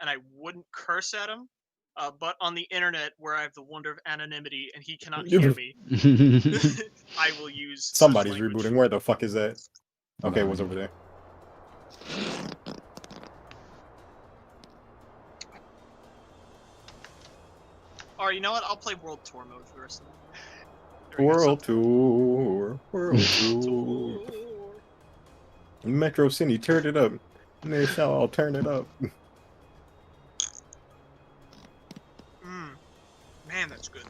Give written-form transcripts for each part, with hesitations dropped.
and I wouldn't curse at him. But on the internet, where I have the wonder of anonymity and he cannot hear me, I will use Somebody's such language. rebooting. Where the fuck is that? Okay, it was over there. Or you know what? I'll play World Tour mode for the rest of it. World Tour. World Tour. Metro City, turn it up. And they shall all turn it up. Man, that's good.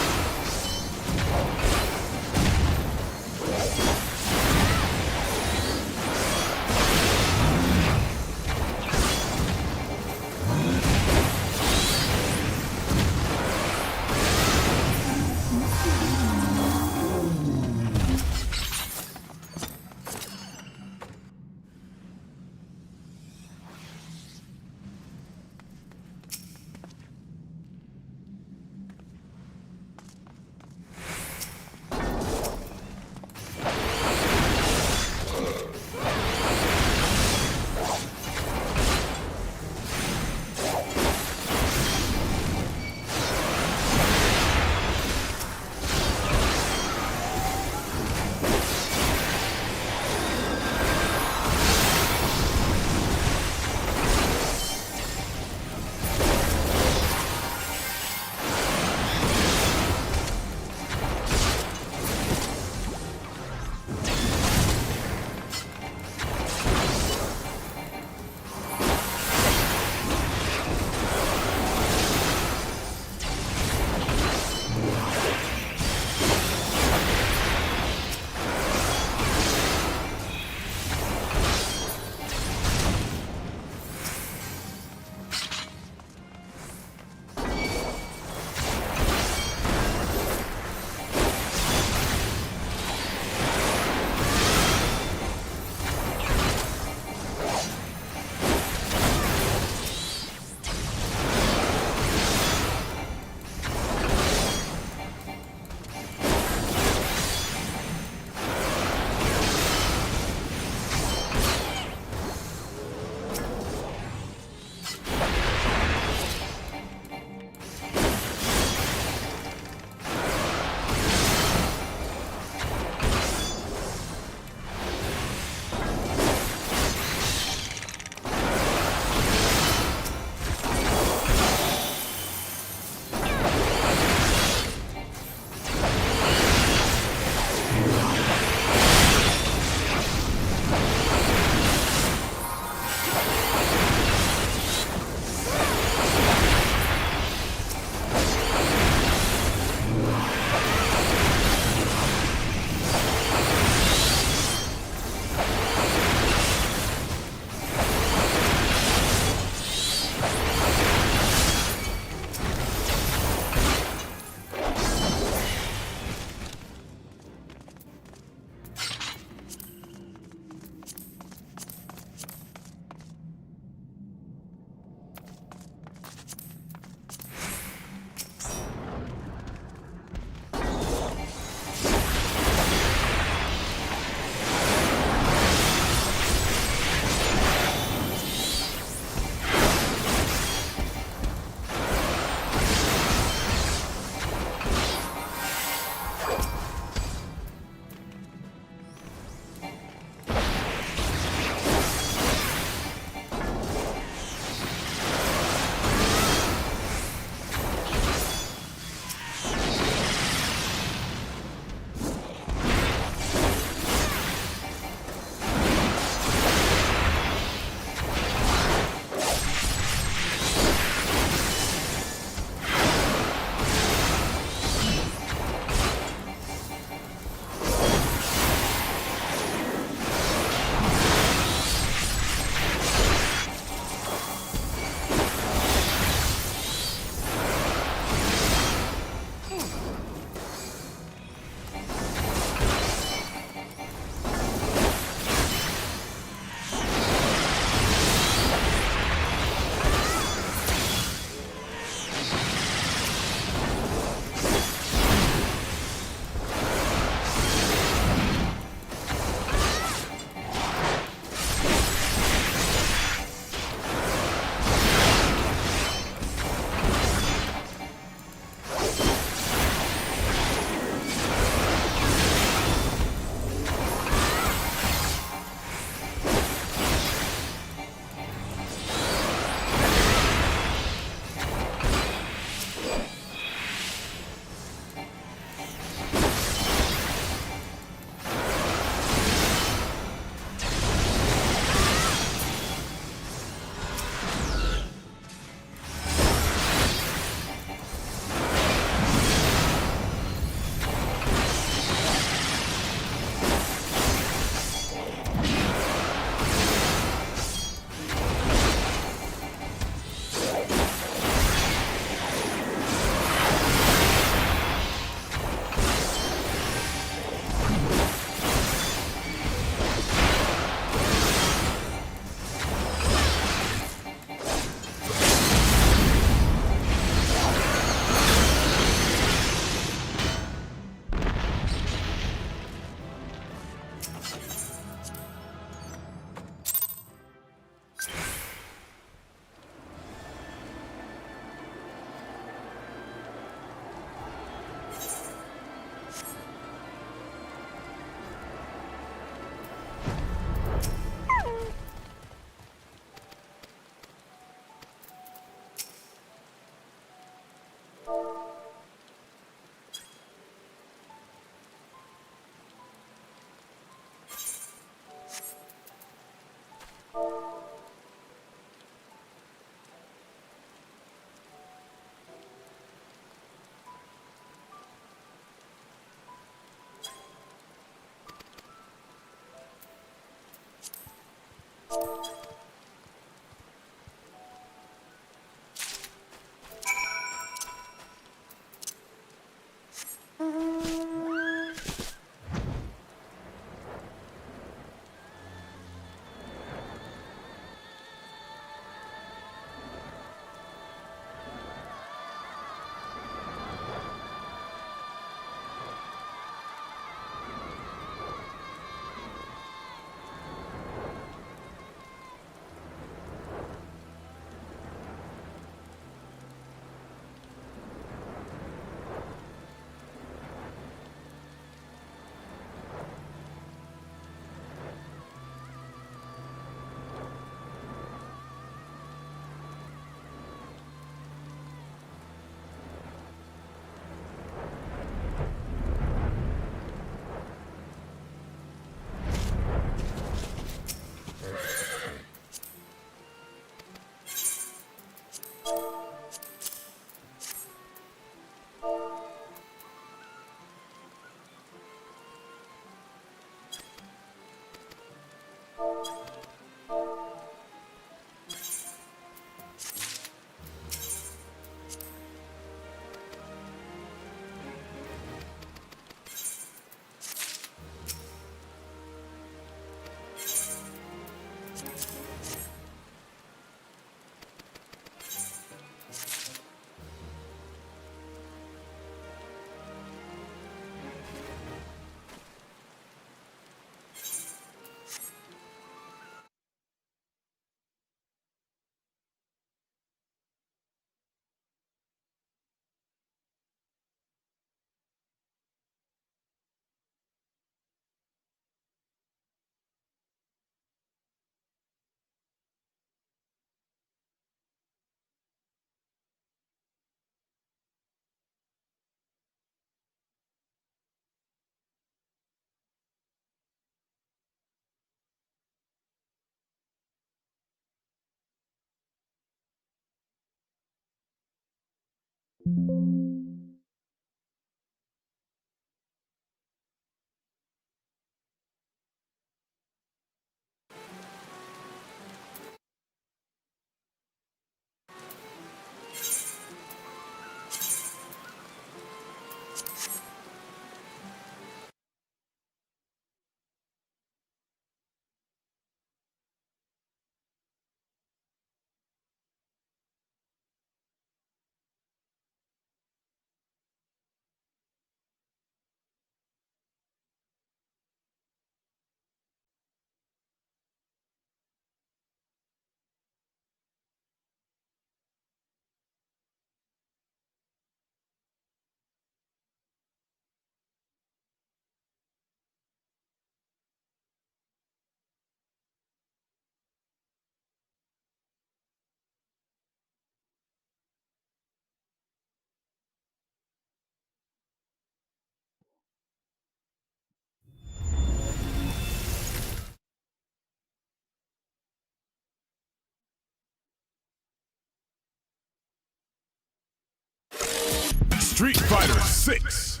Street Fighter 6.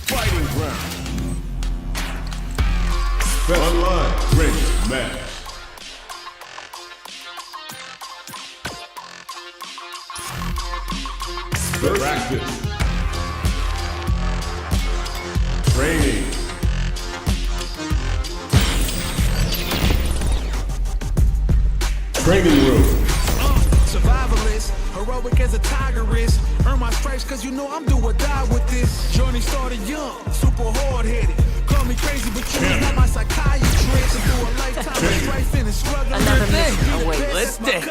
Fighting round. Online training match. Practice. Training. Training room. Survivalist, heroic as a tiger is. Earn my stripes cause you know I'm do or die with this. Journey started young, super hard-headed. Call me crazy, but you ain't not my psychiatrist. Through a lifetime of strife and struggle. Another thing. Oh wait, let's dance.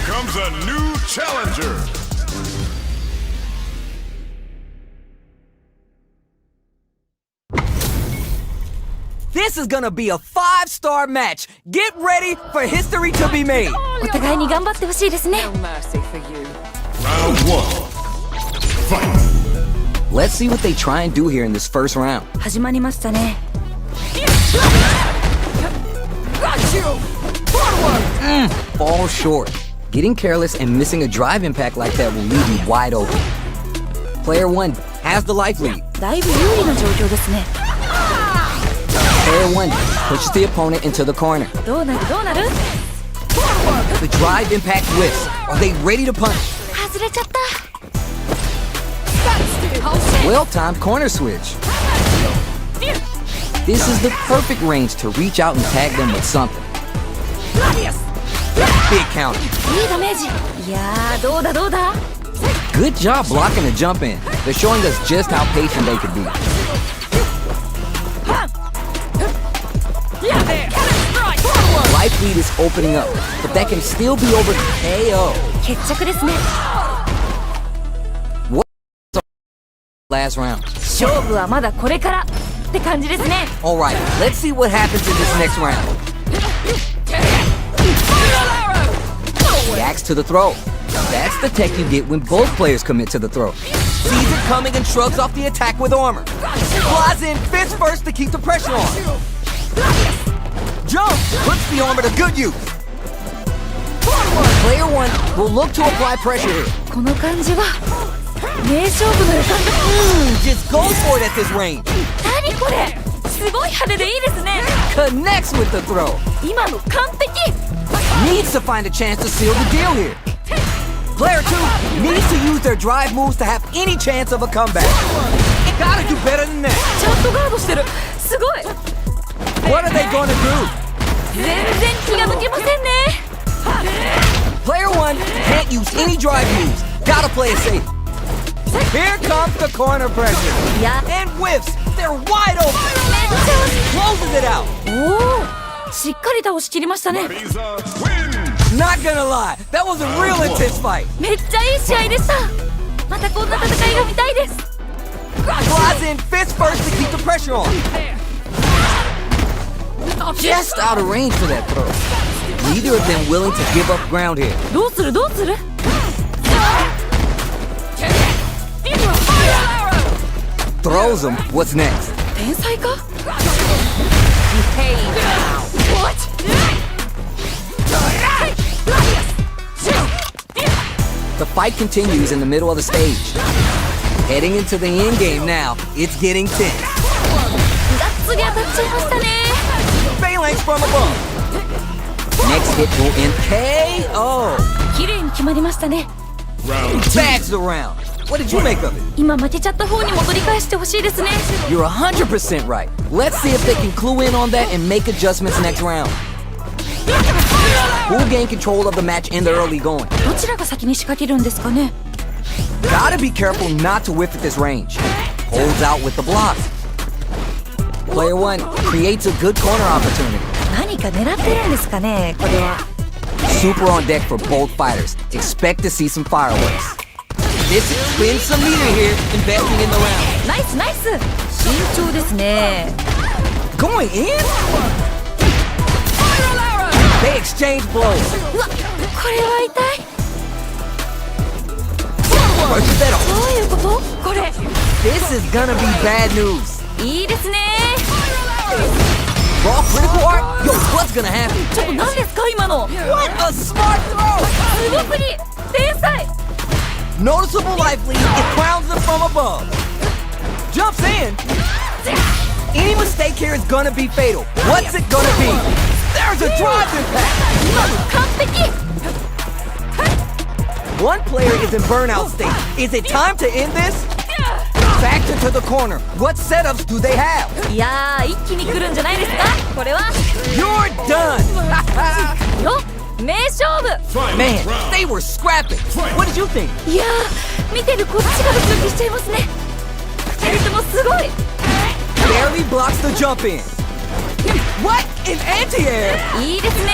Comes a new challenger. This is gonna be a 5-star match. Get ready for history to be made. お互いに頑張ってほしいですね。 Round 1. Fight. Let's see what they try and do here in this first round. 始まりましたね。 Fall short. Getting careless and missing a drive impact like that will leave you wide open. Player 1 has the life lead. だいぶ有利な状況ですね。 Player 1 pushes the opponent into the corner. どうなるどうなる？ The drive impact whiffs. Are they ready to punch? 外れちゃった。 Well-timed corner switch. This is the perfect range to reach out and tag them with something. Big counter. いいダメージ。いやー、どうだどうだ？ Good job blocking the jump in. They're showing us just how patient they could be. Life lead is opening up, but that can still be over KO. 決着ですね。 Last round. 勝負はまだこれからって感じですね。 Alright, let's see what happens in this next round. Reacts to the throw. That's the tech you get when both players commit to the throw. Sees it coming and shrugs off the attack with armor. Flies in fist first to keep the pressure on. Jump! Puts the armor to good use. Player 1 will look to apply pressure here. この感じは名勝負の予感が。 Just goes for it at this range. 何これ？すごい派手でいいですね。 Connects with the throw. 今の完璧。 Needs to find a chance to seal the deal here. Player 2 needs to use their drive moves to have any chance of a comeback. Gotta do better than that. ちゃんとガードしてる。すごい。 What are they gonna do? 全然気が抜けませんね。 Player 1 can't use any drive moves. Gotta play it safe. Here comes the corner pressure. Yeah. And whiffs. They're wide open. Closes it out. おお、しっかり倒しきりましたね。 Marisa wins. Not gonna lie, that was a real intense fight. めっちゃいい試合でした。またこんな戦いが見たいです。 Flies in fist first to keep the pressure on. Just out of range for that throw. Neither of them willing to give up ground here. どうするどうする？ Throws him. What's next? 天才か？ The fight continues in the middle of the stage. Heading into the end game now. It's getting tense. がっつり当たっちゃいましたね。 Phalanx from above. Next hit will end KO. 綺麗に決まりましたね。 Round Bags around. What did you make of it? 今負けちゃった方に戻り返してほしいですね。 You're 100% right. Let's see if they can clue in on that and make adjustments next round. Who'll gain control of the match in the early going? どちらが先に仕掛けるんですかね。 Gotta be careful not to whiff at this range. Holds out with the block. Player 1 creates a good corner opportunity. 何か狙ってるんですかね、これは。 Super on deck for both fighters. Expect to see some fireworks. This spins some meter here, investing in the round. ナイスナイス。慎重ですね。 Going in? They exchange blows. うわ、これは痛い。 Versus that. どういうこと？これ。 This is gonna be bad news. いいですね。 Raw critical art? Yo, what's gonna happen? ちょっと何ですか今の。 What a smart throw! すごすぎ。天才。 Noticeable life lead, it crowns them from above. Jumps in. Any mistake here is gonna be fatal. What's it gonna be? There's a drive impact. 今の完璧。 One player is in burnout state. Is it time to end this? Back into the corner. What setups do they have? いやー、一気に来るんじゃないですか。これは。 You're done. よ、名勝負。 Man, they were scrapping. What did you think? いやー、見てるこっちがドキドキしちゃいますね。二人ともすごい。 Barely blocks the jump in. What? An anti-air? いいですね。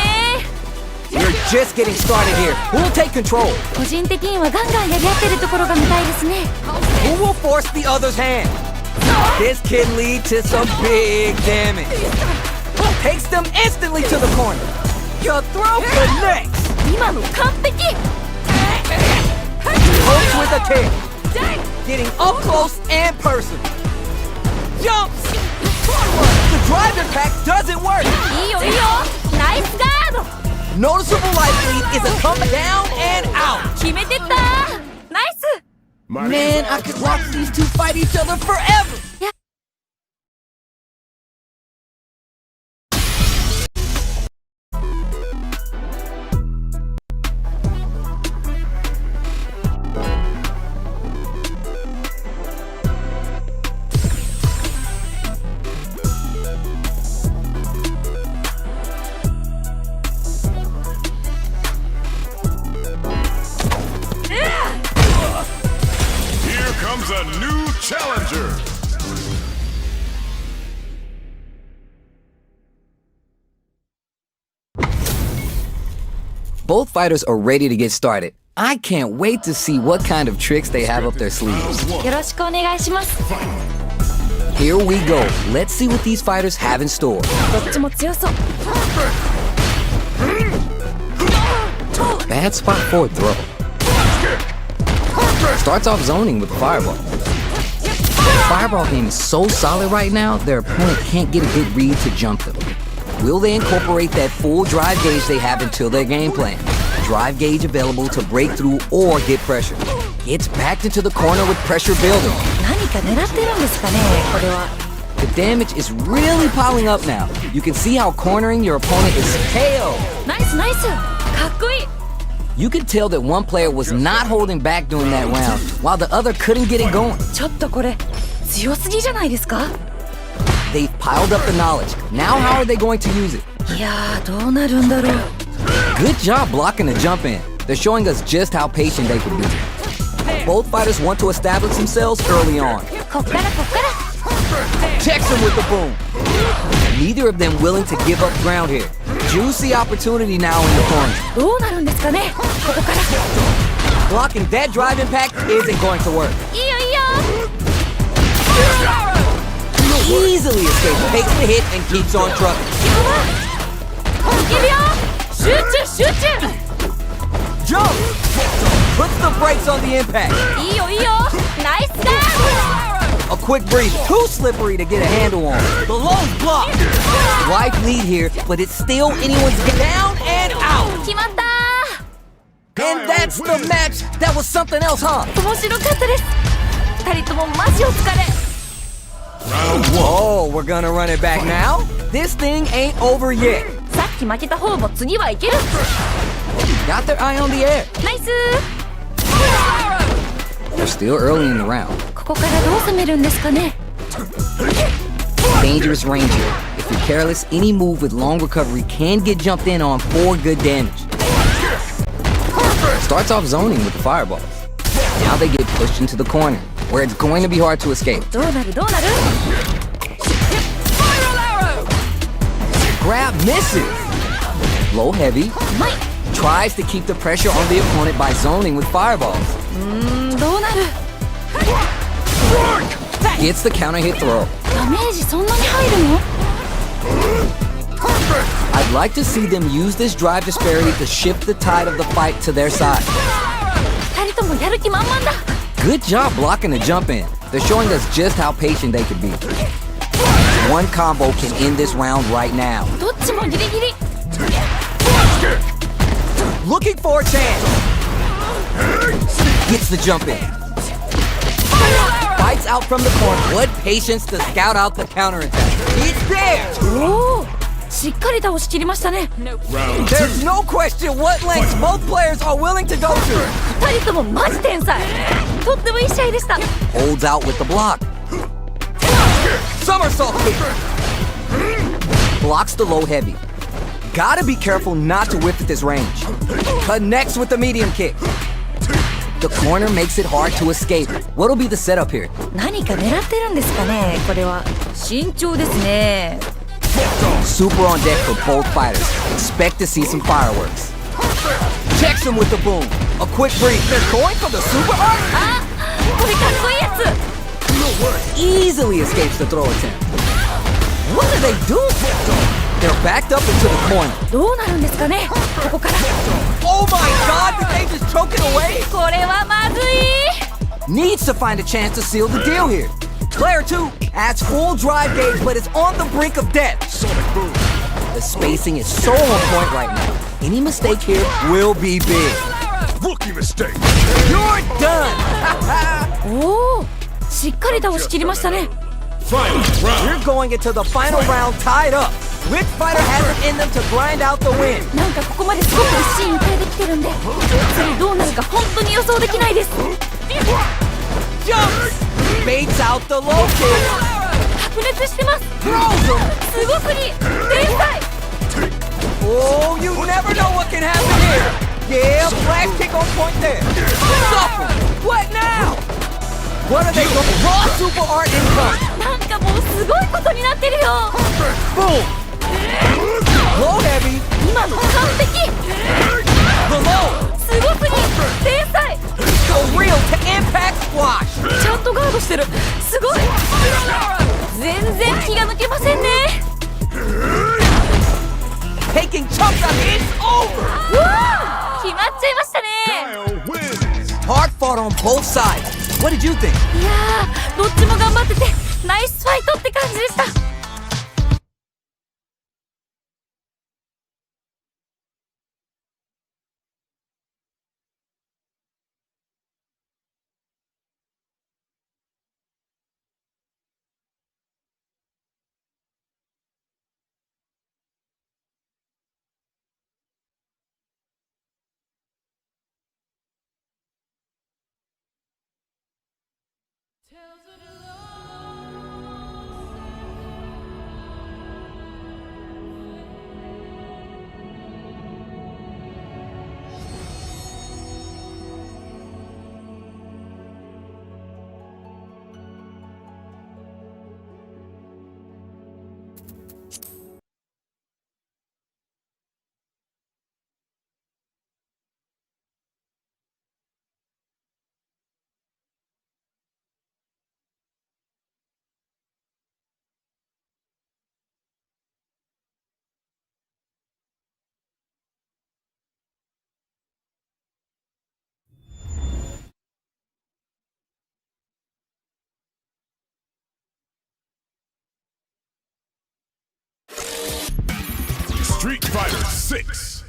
We're just getting started here. Who'll take control? 個人的にはガンガンやり合ってるところが見たいですね。 Who will force the other's hand? This can lead to some big damage. Takes them instantly to the corner. Your throw connects. 今の完璧。 Hooks with a kick. Getting up close and personal. Jumps. The drive impact doesn't work. いいよいいよ。ナイスガード。 Noticeable life lead is a come down and out. 決めてった。ナイス。 Man, I could watch these two fight each other forever. Here comes a new challenger. Both fighters are ready to get started. I can't wait to see what kind of tricks they have up their sleeves. よろしくお願いします。 Here we go. Let's see what these fighters have in store. どっちも強そう。 Bad spot for a throw. Starts off zoning with the fireball. The fireball game is so solid right now, their opponent can't get a good read to jump them. Will they incorporate that full drive gauge they have until their game plan? Drive gauge available to break through or get pressure. It's backed into the corner with pressure building. 何か狙ってるんですかね、これは。 The damage is really piling up now. You can see how cornering your opponent is KO. ナイスナイス。かっこいい。 You could tell that one player was not holding back during that round, while the other couldn't get it going. ちょっとこれ強すぎじゃないですか。 They've piled up the knowledge. Now how are they going to use it? いやー、どうなるんだろう。 Good job blocking the jump in. They're showing us just how patient they can be. Both fighters want to establish themselves early on. こっからこっから。 Checks him with the boom. Neither of them willing to give up ground here. Juicy opportunity now in the corner. どうなるんですかねここから Blocking that drive impact isn't going to work. いいよいいよ Easily escapes, takes the hit, and keeps on trucking. いけるよ集中集中 Jump! Puts the brakes on the impact. いいよいいよナイスだ A quick breathe, too slippery to get a handle on. The low's blocked. Life lead here, but it's still anyone's down and out. 決まった And that's the match. That was something else, huh? 面白かったです二人ともマジお疲れ Whoa, we're gonna run it back now? This thing ain't over yet. さっき負けた方も次はいける Got their eye on the air. ナイス They're still early in the round. ここからどう攻めるんですかね Dangerous range here. If you're careless, any move with long recovery can get jumped in on for good damage. Starts off zoning with the fireballs. Now they get pushed into the corner, where it's going to be hard to escape. どうなるどうなる Grab misses. Low heavy. うまい Tries to keep the pressure on the opponent by zoning with fireballs. どうなる Gets the counter hit throw. ダメージそんなに入るの I'd like to see them use this drive disparity to shift the tide of the fight to their side. 二人ともやる気満々だ Good job blocking the jump in. They're showing us just how patient they can be. One combo can end this round right now. どっちもギリギリ Looking for a chance. Gets the jump in. Fights out from the corner. What patience to scout out the counterattack. It's there. おおしっかり倒しきりましたね There's no question what lengths both players are willing to go to. 二人ともマジ天才とってもいい試合でした Holds out with the block. Somersault kick. Blocks the low heavy. Gotta be careful not to whiff at this range. Connects with the medium kick. The corner makes it hard to escape. What'll be the setup here? 何か狙ってるんですかねこれは慎重ですね Super on deck for both fighters. Expect to see some fireworks. Checks him with the boom. A quick breathe. They're going for the super art. あこれかっこいいやつ Easily escapes the throw attempt. What do they do? They're backed up into the corner. どうなるんですかねここから Oh my god, did they just choke it away? これはまずい Needs to find a chance to seal the deal here. Player 2 adds full drive gauge, but is on the brink of death. The spacing is so on point right now. Any mistake here will be big. Rookie mistake. You're done! おおしっかり倒しきりましたね Final round. We're going into the final round tied up. Which fighter has it in them to grind out the win? なんかここまですごく一進一退できてるんで次どうなるか本当に予想できないです Jumps! Baits out the low kick. 白熱してます Throws him. すごすぎ天才 Oh, you never know what can happen here. Yeah, flash kick on point there. Suffer. What now? What are they doing? Raw super art income. なんかもうすごいことになってるよ Boom. Low heavy. 今の完璧 The low. すごすぎ天才 The real to impact squash. ちゃんとガードしてるすごい全然気が抜けませんね Taking chunks of it. It's over. うわー決まっちゃいましたね Kyle wins. Hard fought on both sides. What did you think? いやーどっちも頑張っててナイスファイトって感じでした Street Fighter 6.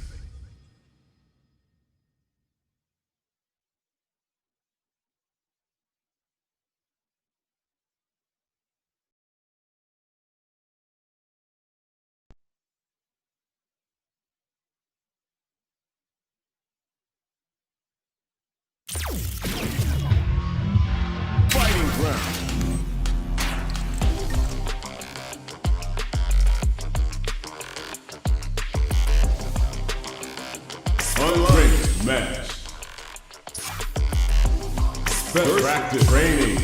Fighting ground. Unranked match. Best practice training.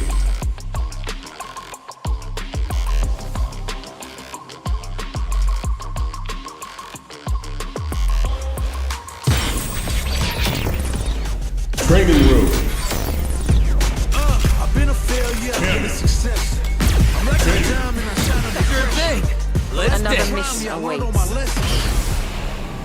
Training room. I've been a failure, I've been a success. I'm like a diamond, I shine on the Sure thing. Let's Another dance. mission I learned all awaits. my lessons.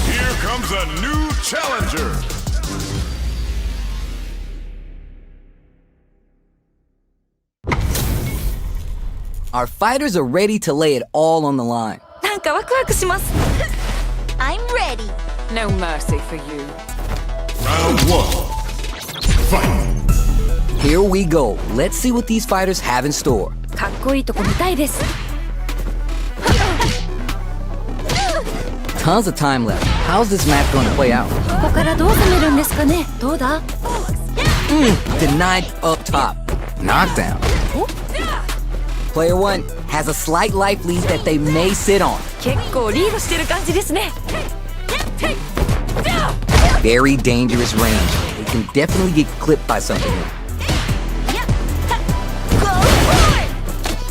Here comes a new challenger. Our fighters are ready to lay it all on the line. なんかワクワクします I'm ready. No mercy for you Round 1. Fight. Here we go. Let's see what these fighters have in store. かっこいいとこ見たいです Tons of time left. How's this match going to play out? ここからどう攻めるんですかねどうだ Denied up top. Knockdown. Player 1 has a slight life lead that they may sit on. 結構リードしてる感じですね Very dangerous range. They can definitely get clipped by something here.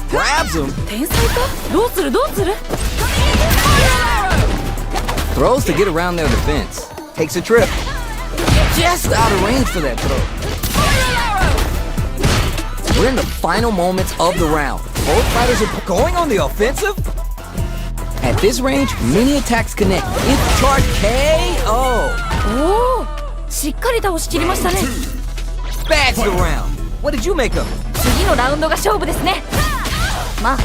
Grabs him. 天才かどうするどうする Throws to get around their defense. Takes a trip. Just out of range for that throw. We're in the final moments of the round. Both fighters are going on the offensive. At this range, many attacks connect. It's charge KO. おおしっかり倒しきりましたね Bags the round. What did you make of it? 次のラウンドが勝負ですねまあ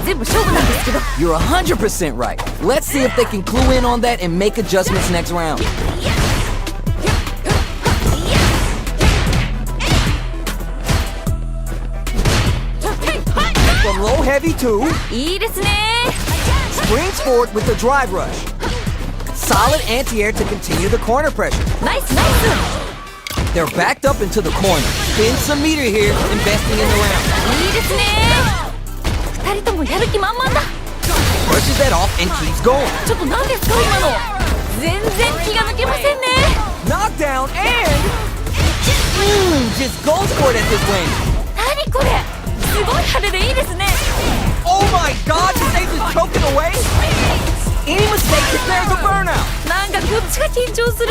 全部勝負なんですけど You're 100% right. Let's see if they can clue in on that and make adjustments next round. From low heavy to いいですね springs forward with the drive rush. Solid anti-air to continue the corner pressure. ナイスナイ They're backed up into the corner. Spin some meter here, investing in the round. スいいですね二人ともやる気満々だ Pushes that off and keeps going. ちょっと何ですか今の全然気が抜けませんね Knockdown and just goes for it at this range. 何これすごい派手でいいですね Oh my God, this ace is choking away. Any mistake, there's a burnout. なんかこっちが緊張する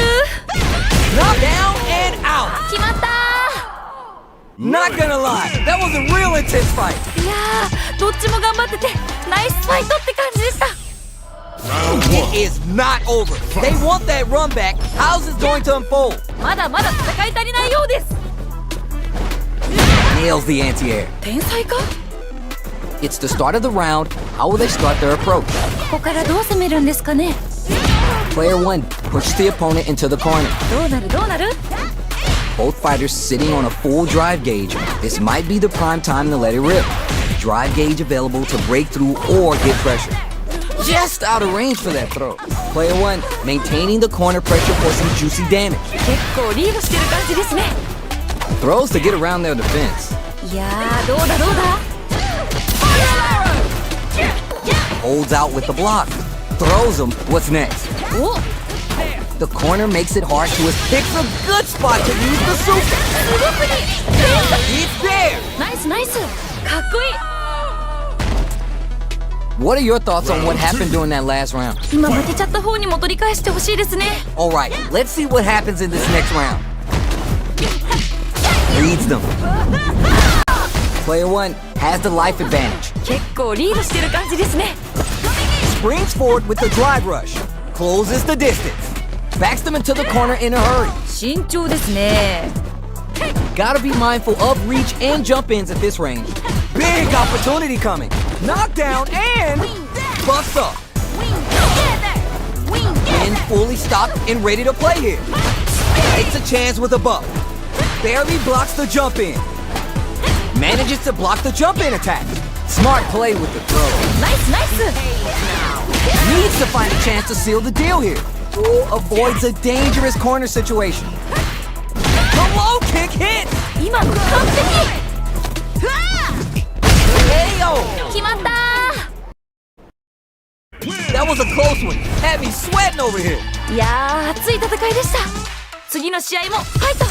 Knockdown and out. 決まった Not gonna lie, that was a real intense fight. いやーどっちも頑張っててナイスファイトって感じでした Round It 1. is not over. They want that run back. How's this going to unfold? まだまだ戦い足りないようです Nails the anti-air. 天才か It's the start of the round. How will they start their approach? ここからどう攻めるんですかね Player 1 pushes the opponent into the corner. どうなるどうなる Both fighters sitting on a full drive gauge. This might be the prime time to let it rip. drive gauge available to break through or get pressure. Just out of range for that throw. Player 1, maintaining the corner pressure for some juicy damage. 結構リードしてる感じですね。 Throws to get around their defense. いやー、どうだどうだ。 Holds out with the block. Throws him. What's next? お、 The corner makes it hard to picks a good spot to use the super. すごくいい。 It's there. ナイスナイス。かっこいい。 What are your thoughts on what happened during that last round? 今負けちゃった方にも取り返してほしいですね。 Alright, let's see what happens in this next round. Reads them. Player 1 has the life advantage. 結構リードしてる感じですね。 Springs forward with the drive rush. Closes the distance. Backs them into the corner in a hurry. 慎重ですね。 Gotta be mindful of reach and jump ins at this range. Big opportunity coming. Knockdown and bust up. And fully stopped and ready to play here. Takes a chance with a buff. Barely blocks the jump in. Manages to block the jump in attack. Smart play with the throw. ナイスナイス。 Needs to find a chance to seal the deal here. Ooh, avoids a dangerous corner situation. The low kick hit. 今の完璧。 Ayo! 決まったー。 That was a close one. Had me sweating over here. いやー、熱い戦いでした。次の試合もファイト。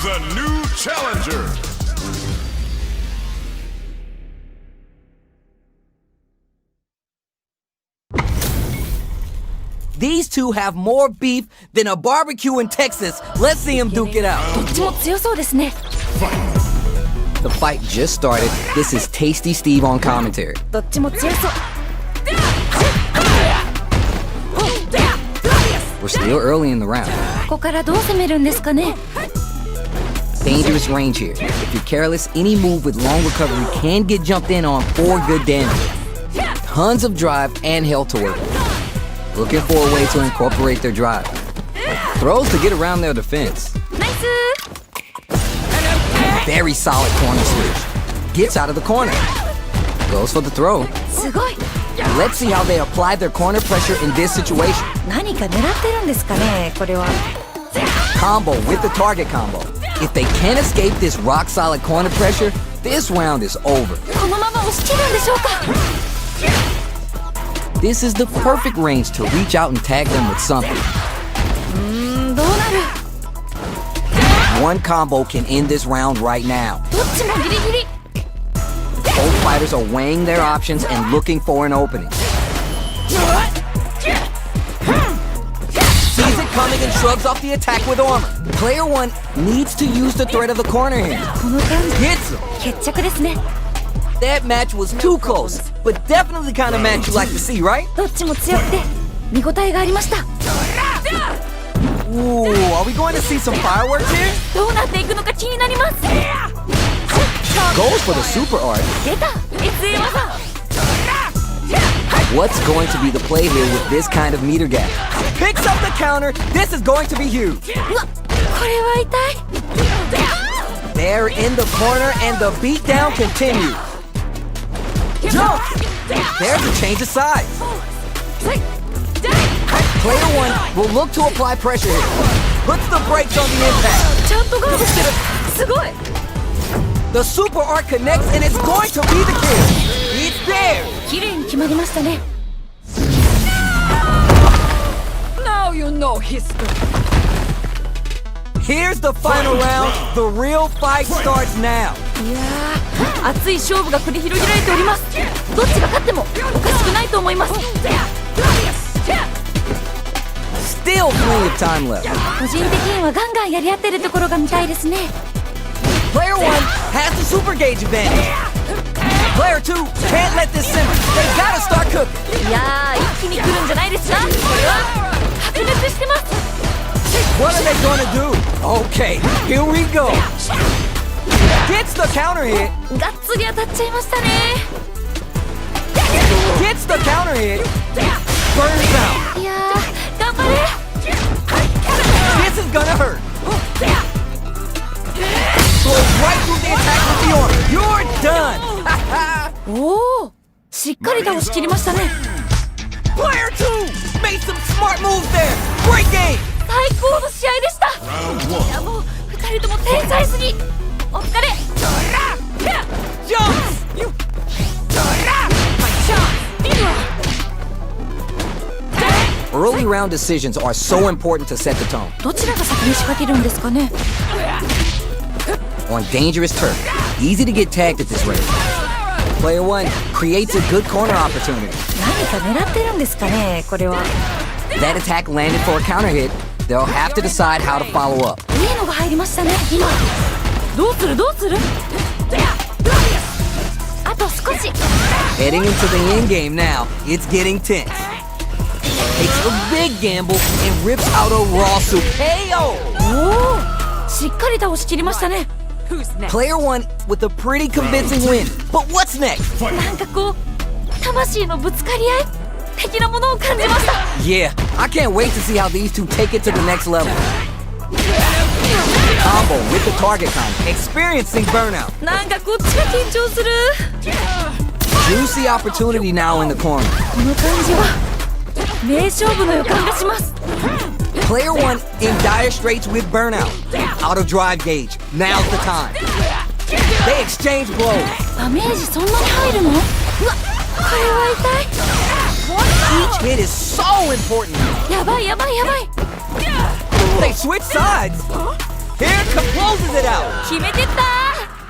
A new challenger. These two have more beef than a barbecue in Texas. Let's see them duke it out. どっちも強そうですね。 The fight just started. This is Tasty Steve on commentary. どっちも強そう。 We're still early in the round. ここからどう攻めるんですかね。 Dangerous range here. If you're careless, any move with long recovery can get jumped in on for good damage. Tons of drive and health to work with. Looking for a way to incorporate their drive. Throws to get around their defense. ナイス Very solid corner switch. Gets out of the corner. Goes for the throw. すごい。 Let's see how they apply their corner pressure in this situation. 何か狙ってるんですかね、これは。 Combo with the target combo. If they can't escape this rock-solid corner pressure, this round is over. このまま押し切るんでしょうか。This is the perfect range to reach out and tag them with something. どうなる One combo can end this round right now. どっちもギリギリ Both fighters are weighing their options and looking for an opening. Sees it coming and shrugs off the attack with armor. Player 1 needs to use the threat of the corner here. この感じ Hits him. 決着ですね That match was too close, but definitely the kind of match you like to see, right? どっちも強くて見応えがありました Ooh, are we going to see some fireworks here? どうなっていくのか気になります Goes for the super art. 出た SA 技 What's going to be the play here with this kind of meter gap? Picks up the counter. This is going to be huge. うわこれは痛い They're in the corner and the beatdown continues. Jump! There's a change of sides. Player 1 will look to apply pressure here. Puts the brakes on the impact. ちゃんとガードしてるすごい The super art connects and it's going to be the kill. It's there. 綺麗に決まりましたね Now you know history. Here's the final round. The real fight starts now. いやー熱い勝負が繰り広げられておりますどっちが勝ってもおかしくないと思います Still plenty of time left. 個人的にはガンガンやり合ってるところが見たいですね Player 1 has the super gauge advantage. Player 2 can't let this simmer. They gotta start cooking. いやー一気に来るんじゃないですかこれは白熱してます What are they gonna do? Okay, here we go. Gets the counter hit. がっつり当たっちゃいましたね Gets the counter hit. Burns out. いやー頑張れ This is gonna hurt. Goes right through the attack with the arm. You're done. おおしっかり倒しきりましたね Player 2 made some smart moves there. Great game. 最高の試合でしたいやもう2人とも天才すぎお疲れ Jumps. Early round decisions are so important to set the tone. どちらが先に仕掛けるんですかね On dangerous turf, easy to get tagged at this rate. Player 1 creates a good corner opportunity. 何か狙ってるんですかねこれは That attack landed for a counter hit. They'll have to decide how to follow up. いいのが入りましたね今どうするどうするあと少し Heading into the end game now, it's getting tense. Takes a big gamble and rips out a raw super KO. おおしっかり倒しきりましたね Who's next? Player 1 with a pretty convincing win. But what's next? なんかこう魂のぶつかり合い的なものを感じました Yeah, I can't wait to see how these two take it to the next level. Combo with the target combo, experiencing burnout. なんかこっちが緊張する Juicy opportunity now in the corner. この感じは名勝負の予感がします Player 1 in dire straits with burnout. Out of drive gauge. Now's the time. They exchange blows. ダメージそんなに入るのうわこれは Each hit is so important. 痛いやばいやばいやばい They switch sides. Here closes it out. 決めてった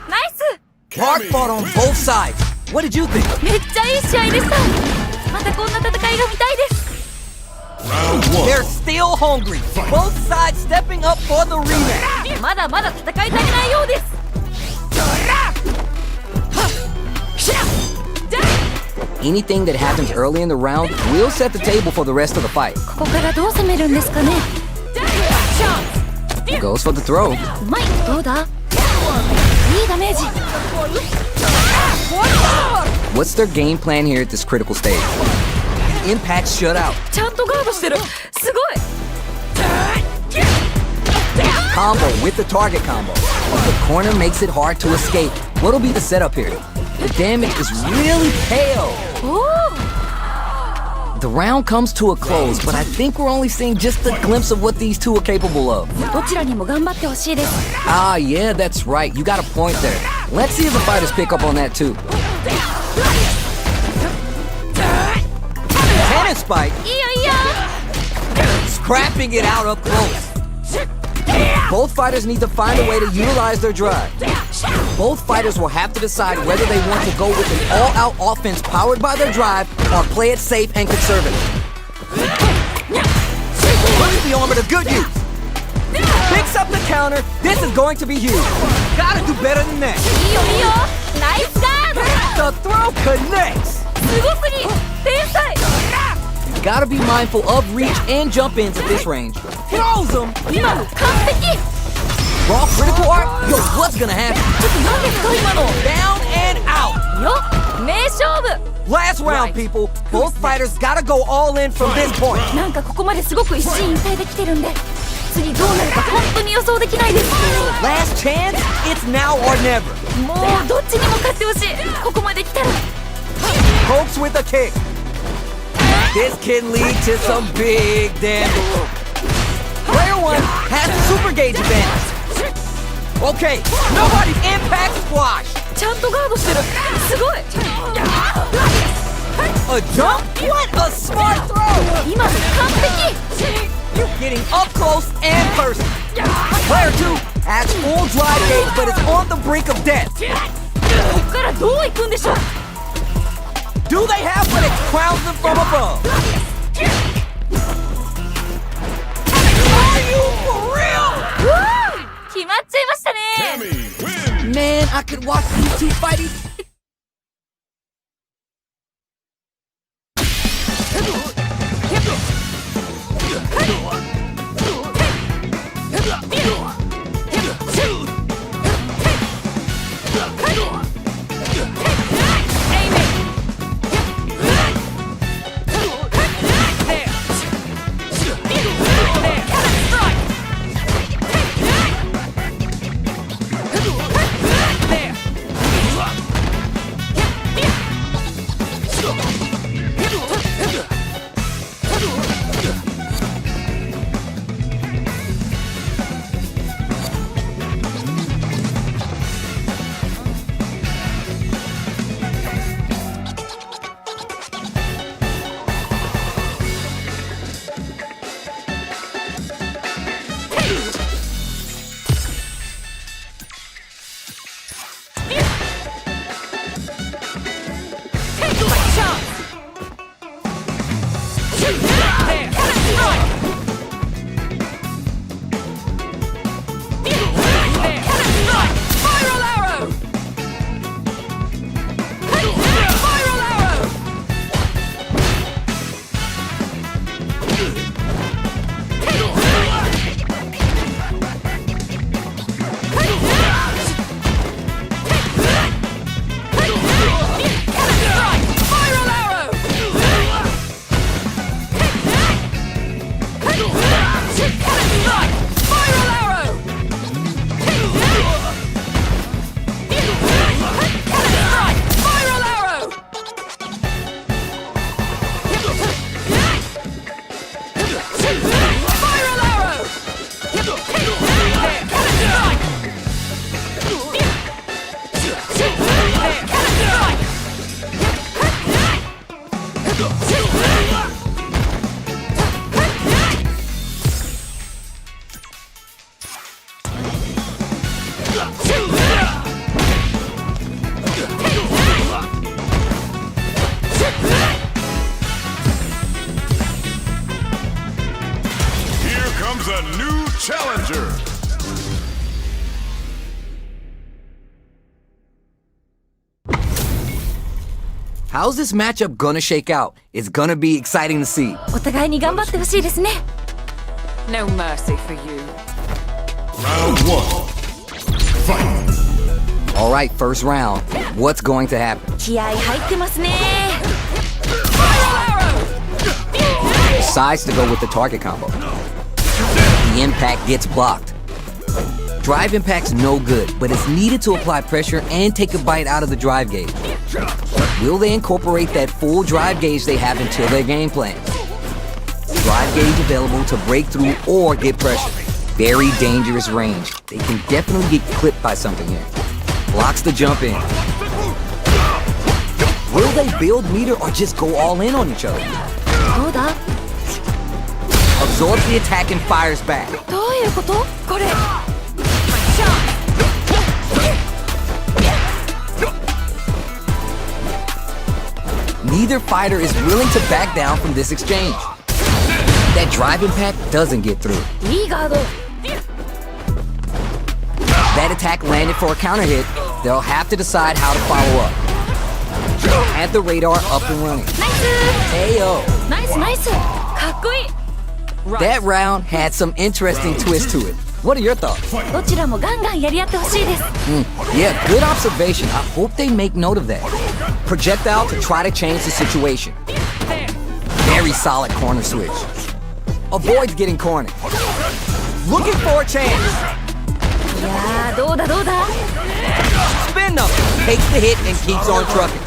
ナイス Hard fought on both sides. What did you think? めっちゃいい試合でしたまたこんな戦いが見たいです They're still hungry. Both sides stepping up for the rematch. まだまだ戦い足りないようです Anything that happens early in the round will set the table for the rest of the fight. ここからどう攻めるんですかね Goes for the throw. うまいどうだいいダメージ What's their game plan here at this critical stage? Impact shut out. ちゃんとガードしてるすごい Combo with the target combo. The corner makes it hard to escape. What'll be the setup here? The damage is really KO. おお The round comes to a close, but I think we're only seeing just a glimpse of what these two are capable of. どちらにも頑張ってほしいです Ah, yeah, that's right. You got a point there. Let's see if the fighters pick up on that too. spike, いいよいいよ scrapping it out up close. Both fighters need to find a way to utilize their drive. Both fighters will have to decide whether they want to go with an all-out offense powered by their drive or play it safe and conservative. Puts the armor to good use. Picks up the counter. This is going to be huge. Gotta do better than that. いいよいいよナイスガード The throw connects. すごすぎ天才 Gotta be mindful of reach and jump ins at this range. Throws them. 今の完璧 Raw critical art? Yo, what's gonna happen? ちょっと何ですか今の Down and out. よ名勝負 Last round, people. Both fighters gotta go all in from this point. なんかここまですごく一進一退できてるんで次どうなるか本当に予想できないです Last chance? It's now or never. もうどっちにも勝ってほしいここまで来たら Pokes with a kick. This can lead to some big damage. Player one has the super gauge advantage. Okay, nobody's impact squash. ちゃんとガードしてるすごい A jump? What a smart throw! 今の完璧 You're getting up close and personal. Player two has full drive gauge but is on the brink of death. こっからどう行くんでしょう Do they have what it crowns them from above? Are you for real? 決まっちゃいましたね Cammy wins. Man, I could watch these two fighting. A new challenger. How's this matchup gonna shake out? It's gonna be exciting to see. お互いに頑張ってほしいですね No mercy for you. Round one. Fight. Alright, first round. What's going to happen? 気合入ってますね Decides to go with the target combo. The impact gets blocked. Drive impact's no good, but it's needed to apply pressure and take a bite out of the drive gauge. Will they incorporate that full drive gauge they have until their game plan? Drive gauge available to break through or get pressure. Very dangerous range. They can definitely get clipped by something here. Blocks the jump in. Will they build meter or just go all in on each other? どうだ Absorbs the attack and fires back. どういうことこれ Neither fighter is willing to back down from this exchange. That drive impact doesn't get through. いいガード That attack landed for a counter hit. They'll have to decide how to follow up. And the radar up and running. ナイス Ayo. ナイスナイスかっこいい That round had some interesting twist to it. What are your thoughts? どちらもガンガンやり合ってほしいです Yeah, good observation. I hope they make note of that. Projectile to try to change the situation. Very solid corner switch. Avoids getting cornered. Looking for a chance. いやーどうだどうだ Spin up. Takes the hit and keeps on trucking.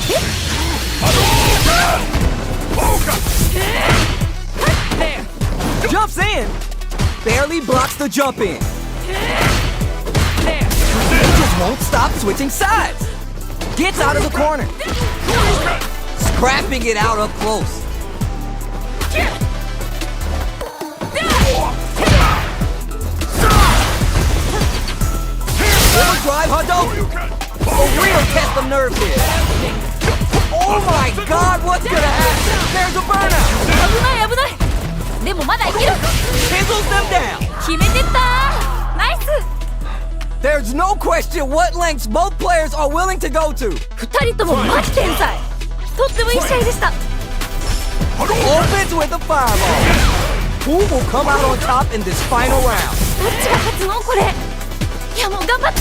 Jumps in. Barely blocks the jump in. They just won't stop switching sides. Gets out of the corner. Scrapping it out up close. Overdrive Hadouken. A real test of nerve here. Oh my god, what's gonna happen? There's a burnout. 危ない危ないでもまだいける Fizzles them down. 決めてったナイス There's no question what lengths both players are willing to go to. 二人ともマジ天才とってもいい試合でした Opens with a fireball. Who will come out on top in this final round? どっちが勝つのこれいやもう頑張って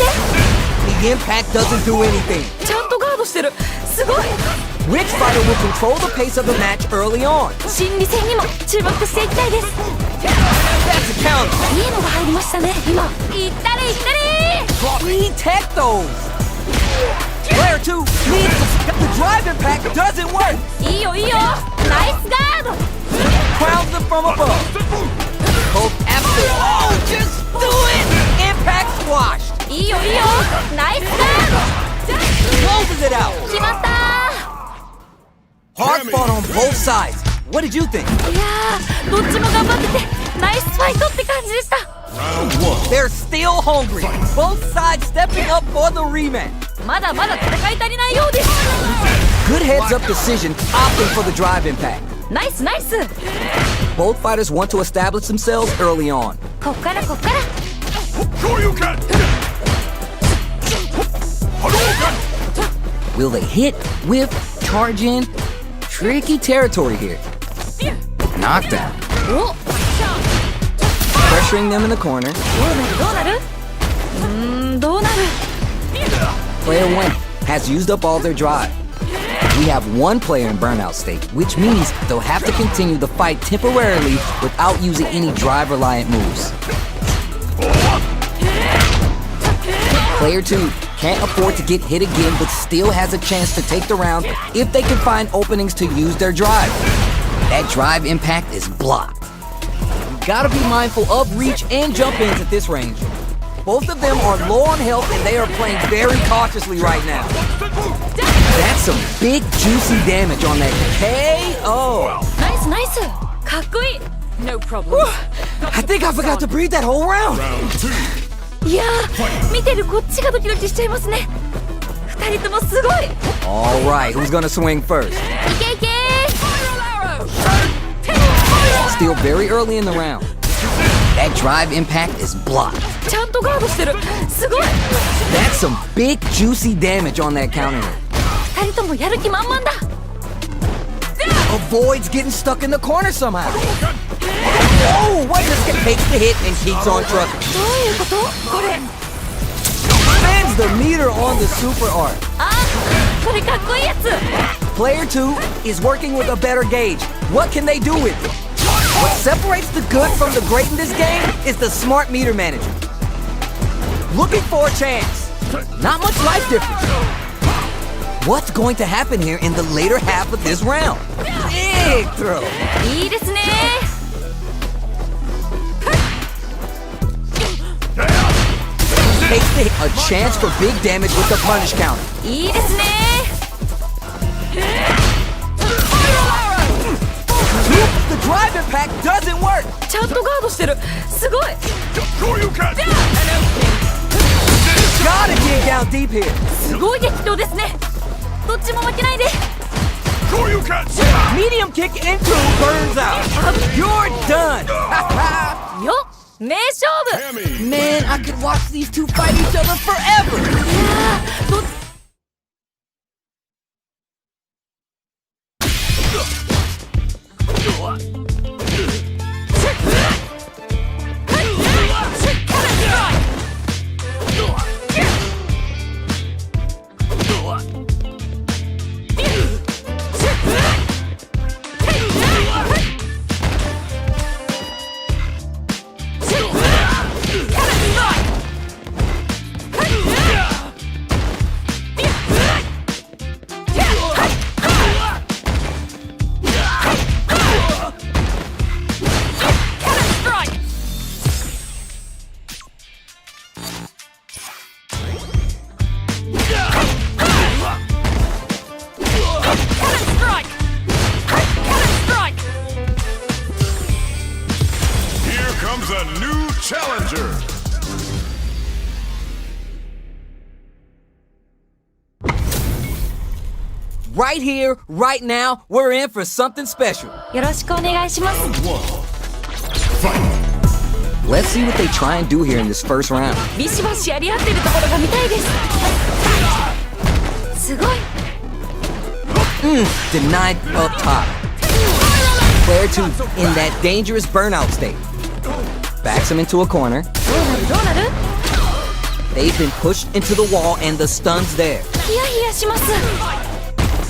The impact doesn't do anything. ちゃんとガードしてるすごい Which fighter will control the pace of the match early on? 心理戦にも注目していきたいです That's a counter. いいのが入りましたね今いったれいったれ We tech those. Player 2 needs to... The drive impact doesn't work. いいよいいよナイスガード Crowns them from above. Both after... Oh, just do it! Impact squashed. いいよいいよナイスガー Closes it out. ド決まった Hard fought on both sides. What did you think? いやーどっちも頑張っててナイスファイトって感じでした They're still hungry. Both sides stepping up for the rematch. まだまだ戦い足りないようです Good heads-up decision, opting for the drive impact. ナイスナイス Both fighters want to establish themselves early on. こっからこっから Shoryuken! Will they hit, whip, charge in? Tricky territory here. Knockdown. お Pressuring them in the corner. どうなるどうなる Player 1 has used up all their drive. We have one player in burnout state, which means they'll have to continue the fight temporarily without using any drive-reliant moves. Player 2 can't afford to get hit again, but still has a chance to take the round if they can find openings to use their drive. That drive impact is blocked. You gotta be mindful of reach and jump ins at this range. Both of them are low on health and they are playing very cautiously right now. That's some big juicy damage on that KO. ナイスナイスかっこいい No problem. I think I forgot to breathe that whole round.いやー見てるこっちがドキドキしちゃいますね二人ともすごい All right, who's gonna swing first? いけいけ Still very early in the round. That drive impact is blocked. ちゃんとガードしてるすごい That's some big juicy damage on that counter hit. 二人ともやる気満々だ Avoids getting stuck in the corner somehow. Oh, what just takes the hit and keeps on trucking. どういうことこれ Spins the meter on the super art. あこれかっこいいやつ Player 2 is working with a better gauge. What can they do with it? What separates the good from the great in this game is the smart meter manager. Looking for a chance. Not much life difference. What's going to happen here in the later half of this round? Big throw. いいですね Takes the hit. A chance for big damage with the punish counter. いいですね Two drive impact doesn't work. ちゃんとガードしてる。すごい。 Sure you can! Gotta dig down deep here. すごい激闘ですね。どっちも負けないで。 Sure you can! Medium kick into burns out. You're done. よっ、名勝負。 Hammy! Man, I could watch these two fight each other forever. いやー、どっ Here comes a new challenger! Right here, right now, we're in for something special. よろしくお願いします。 Let's see what they try and do here in this first round. ビシバシやり合ってるところが見たいです。すごい。 Denied up top. Player 2 in that dangerous burnout state. Backs him into a corner. どうなるどうなる？ They've been pushed into the wall and the stun's there. ヒヤヒヤします。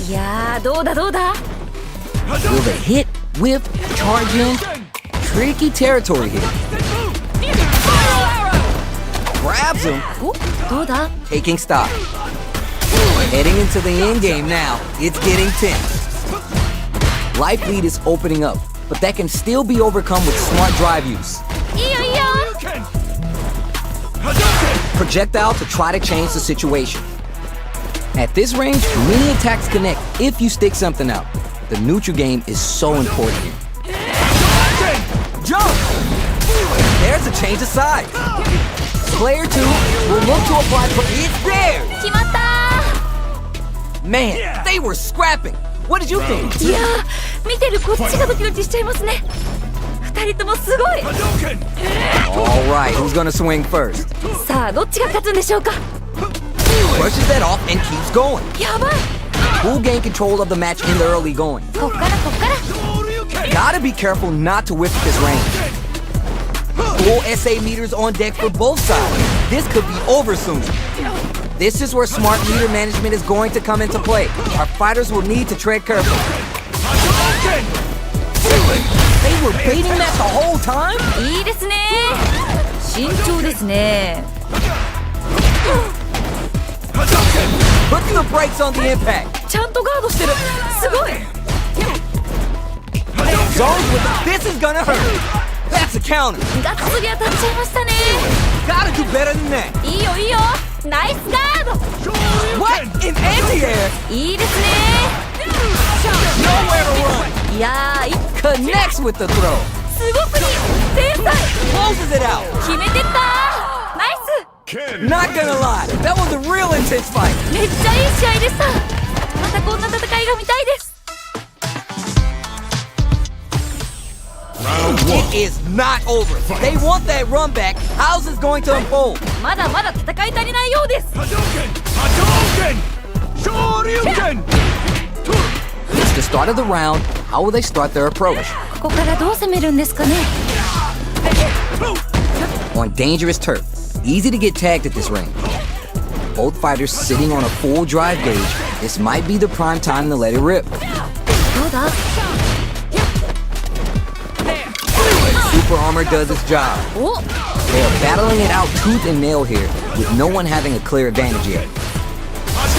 いやー、どうだどうだ？ Will they hit, whip, charge in? Tricky territory here. Grabs him, お、どうだ？ taking stock. Heading into the end game now. It's getting tense. Life lead is opening up, but that can still be overcome with smart drive use. いいよいいよ。 Projectile to try to change the situation. At this range, many attacks connect if you stick something out. The neutral game is so important here. Jump! There's a change of sides. Player 2 will look to apply for it's there! 決まった Man, they were scrapping. What did you think? ー。いやー、見てるこっちがドキドキしちゃいますね。二人ともすごい。 All right, who's gonna swing first? さあ、どっちが勝つんでしょうか。 Brushes that off and keeps going. やばい。 Who'll gain control of the match in the early going? こっからこっから。 Gotta be careful not to whip at this range. Full SA meters on deck for both sides. This could be over soon. This is where smart meter management is going to come into play. Our fighters will need to tread carefully. They were baiting that the whole time? いいですね。慎重ですね。 Put the brakes on the impact. ちゃんとガードしてる。すごい。 Zones with this is gonna hurt. That's a counter. がっつり当たっちゃいましたね。 Gotta do better than that. いいよいいよ。ナイスガード。 What? In anti-air? いいですね。 Nowhere to run. いやー、Connects with the throw. すごすぎ。天才。 Closes it out. 決めてったナイス。 Ken! Not gonna lie. That was a real intense fight. めっちゃいい試合でした。またこんな戦いが見たいです。 Round It 1. is not over. They want that run back. How's this going to unfold? まだまだ戦い足りないようです。 It's the start of the round. How will they start their approach? ここからどう攻めるんですかね。 On dangerous turf. Easy to get tagged at this range. Both fighters sitting on a full drive gauge. This might be the prime time to let it rip. どうだ？ Super armor does its job. お、 They are battling it out tooth and nail here, with no one having a clear advantage yet.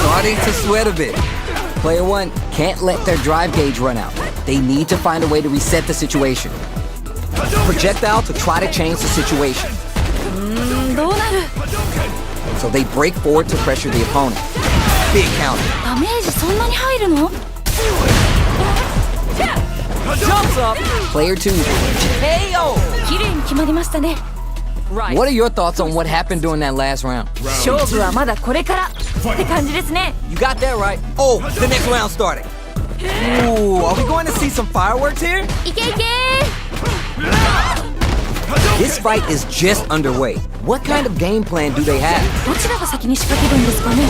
Starting to sweat a bit. Player 1 can't let their drive gauge run out. They need to find a way to reset the situation. Projectile to try to change the situation. どうなる？ So they break forward to pressure the opponent. Big counter. ダメージそんなに入るの？ Jumps up. Player 2. KO. 綺麗に決まりましたね。 Right. What are your thoughts on what happened during that last round? 勝負はまだこれからって感じですね。 You got that right. Oh, the next round starting. Ooh, are we going to see some fireworks here? いけいけ This fight is just underway. What kind of game plan do they have? どちらが先に仕掛けるんですかね。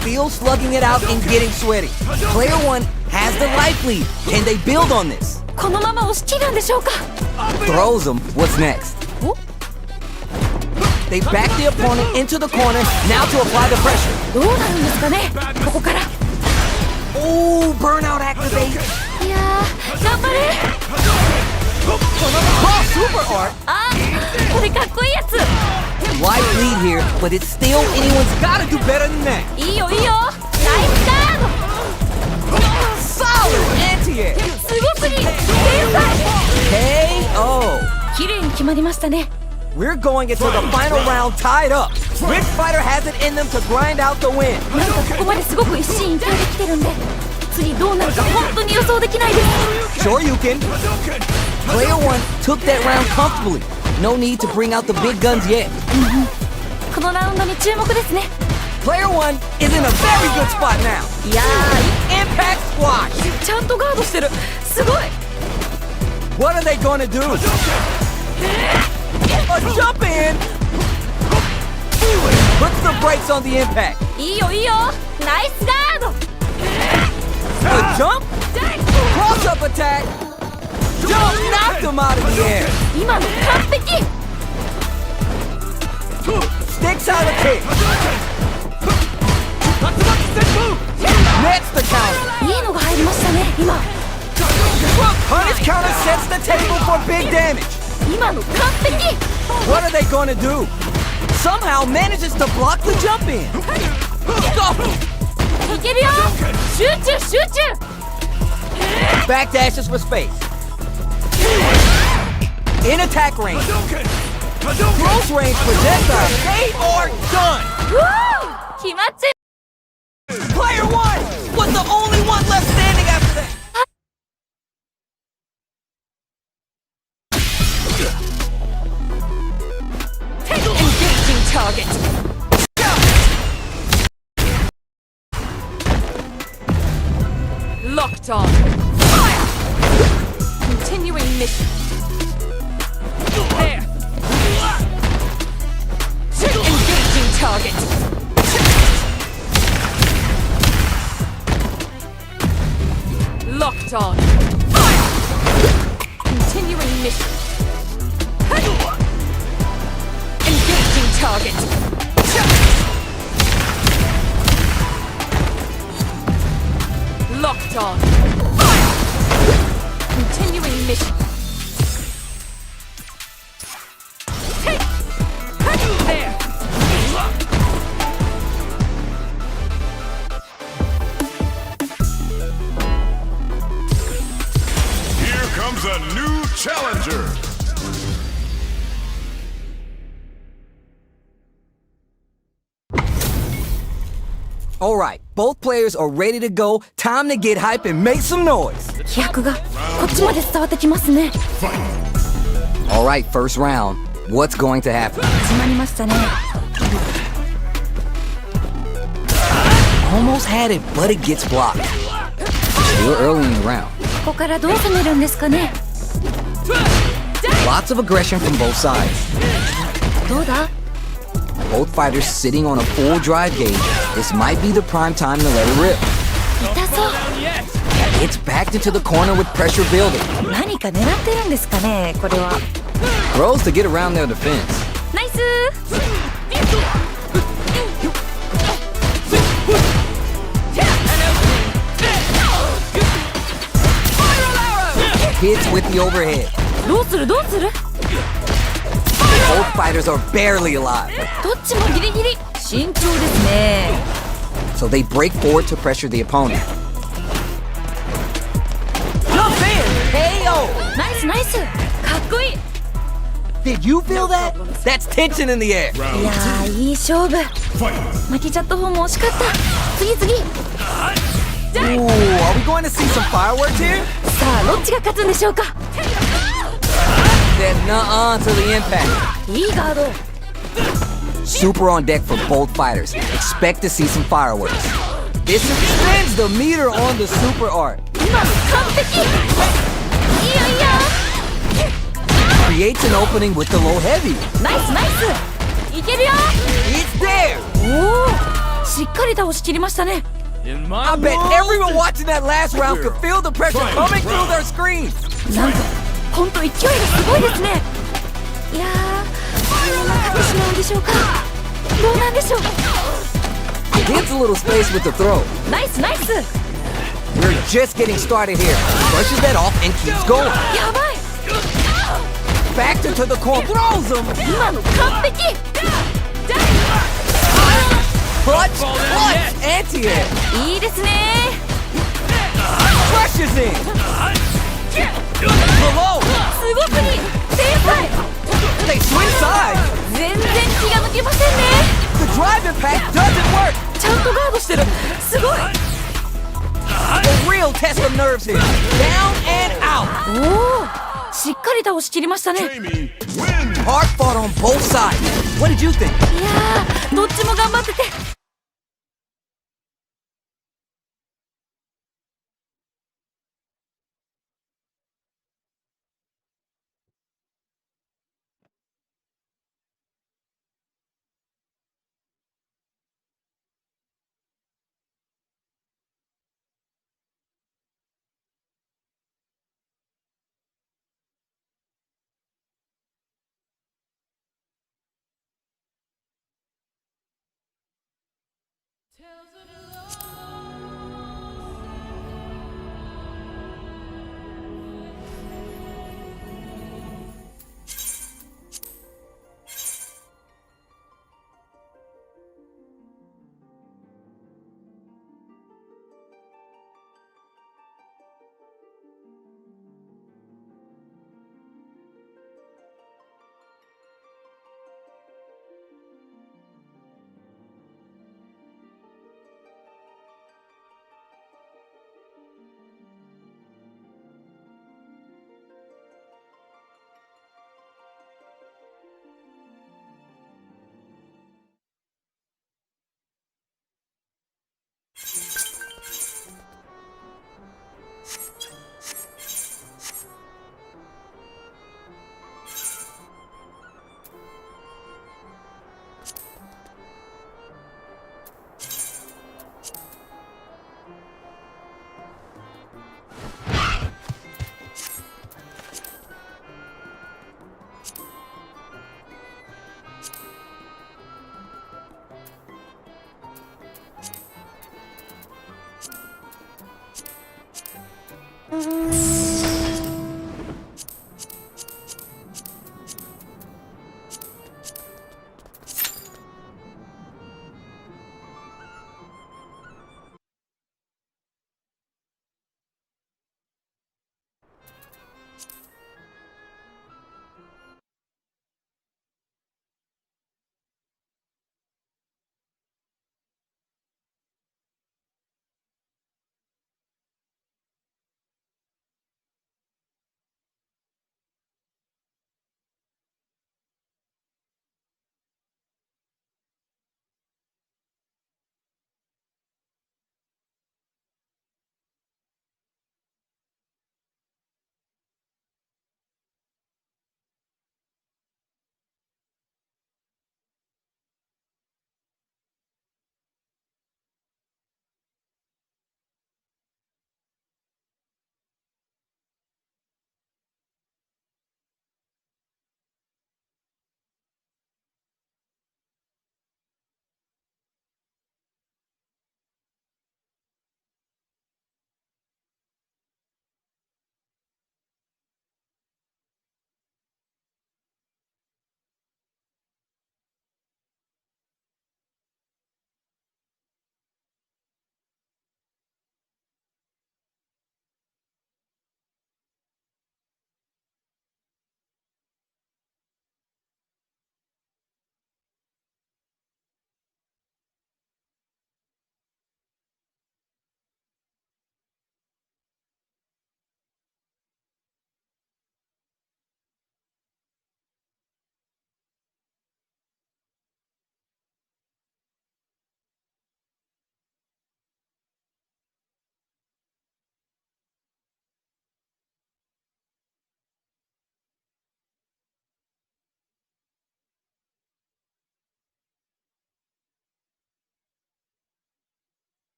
Still slugging it out and getting sweaty. Player 1 has the life lead. Can they build on this? このまま押し切るんでしょうか。 Throws him. What's next? お They back the opponent into the corner. Now to apply the pressure. どうなるんですかね。ここから。 Ooh, burnout activate. いやー、頑張れ。 Cross super art. あ、これかっこいいやつ。 Life lead here, but it's still anyone's gotta do better than that. いいよいいよ。ナイスガード。 Solid anti-air. すごすぎ。天才。 KO. 綺麗に決まりましたね。 We're going into the final round tied up. Which fighter has it in them to grind out the win? なんかここまですごく一進一退できてるんで、次どうなるか本当に予想できないです。 Sure you can. Player 1 took that round comfortably. No need to bring out the big guns yet. このラウンドに注目ですね。 Player 1 is in a very good spot now. いや Impact squash. ー、ちゃんとガードしてる。すごい。 What are they gonna do? A jump in. Puts the brakes on the impact. いいよいいよ。ナイスガード。 A jump. Cross up attack. Jump knocked him out of the air. 今の完璧。 Sticks out a kick. Next the counter. いいのが入りましたね。今 Punish counter sets the table for big damage. 今の完璧。 What are they gonna do? Somehow manages to block the jump in. いけるよ。集中集中。 Backdashes for space. In attack range. Close range projectile. They are done. うわー、決まっちゃう。 Player 1 was the only one left standing after that. Engaging target. Locked on. Fire! Continuing mission. There. Engaging target. Locked on. Fire! Continuing mission. Engaging target. Locked on. Fire! Continuing mission. There. Here comes a new challenger. All right, both players are ready to go. Time to get hype and make some noise. 飛躍がこっちまで伝わってきますね。 All right, first round. What's going to happen? 始まりましたね。 Almost had it, but it gets blocked. Still early in the round. ここからどう攻めるんですかね。 Lots of aggression from both sides. どうだ。 Both fighters sitting on a full drive gauge. This might be the prime time to let it rip. 痛そう。 It's backed into the corner with pressure building. 何か狙ってるんですかね。これは。 Throws to get around their defense. ナイス。 Hits with the overhead. どうするどうする。 Both fighters are barely alive. どっちもギリギリ。慎重ですね。 So they break forward to pressure the opponent. Jump in! KO! ナイスナイス。かっこいい。 Did you feel that? That's tension in the air. いやー、いい勝負。負けちゃった方も惜しかった。次次。 Ooh, are we going to see some fireworks here? さあどっちが勝つんでしょうか。 Then nuh-uh to the impact. いいガード。 Super on deck for both fighters. Expect to see some fireworks. This extends the meter on the super art. 今の完璧。いやいや。 Creates an opening with the low heavy. ナイスナイス。いけるよ。 It's there. おお。しっかり倒しきりましたね。 I bet everyone watching that last round could feel the pressure coming through their screens. なんかほんと勢いがすごいですね。いやー、このまま勝ってしまうんでしょうか。どうなんでしょう。 Gives a little space with the throw. ナイスナイス。 We're just getting started here. Brushes that off and keeps going. やばい。 Factor to the core. Throws him. 今の完璧。 Clutch, clutch, anti-air. いいですね。 Crushes in. Below. すごくに天才。 They swing sides. 全然気が抜けませんね。 The drive impact doesn't work. ちゃんとガードしてる。すごい。 The real test of nerves here. Down and out. おお、しっかり倒しきりましたね。 Jamie wins. Hard fought on both sides. What did you think? いやー、どっちも頑張ってて。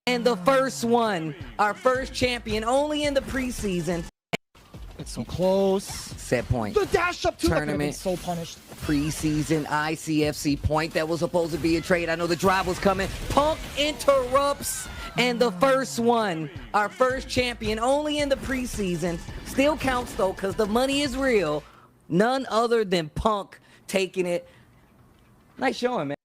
And the first one, our first champion, only in the preseason. It's so close. Set point. The dash up to Tournament. so punished. Preseason ICFC point that was supposed to be a trade. I know the drive was coming. Punk interrupts. And the first one, our first champion, only in the preseason. Still counts though, because the money is real. None other than Punk taking it. Nice showing, man.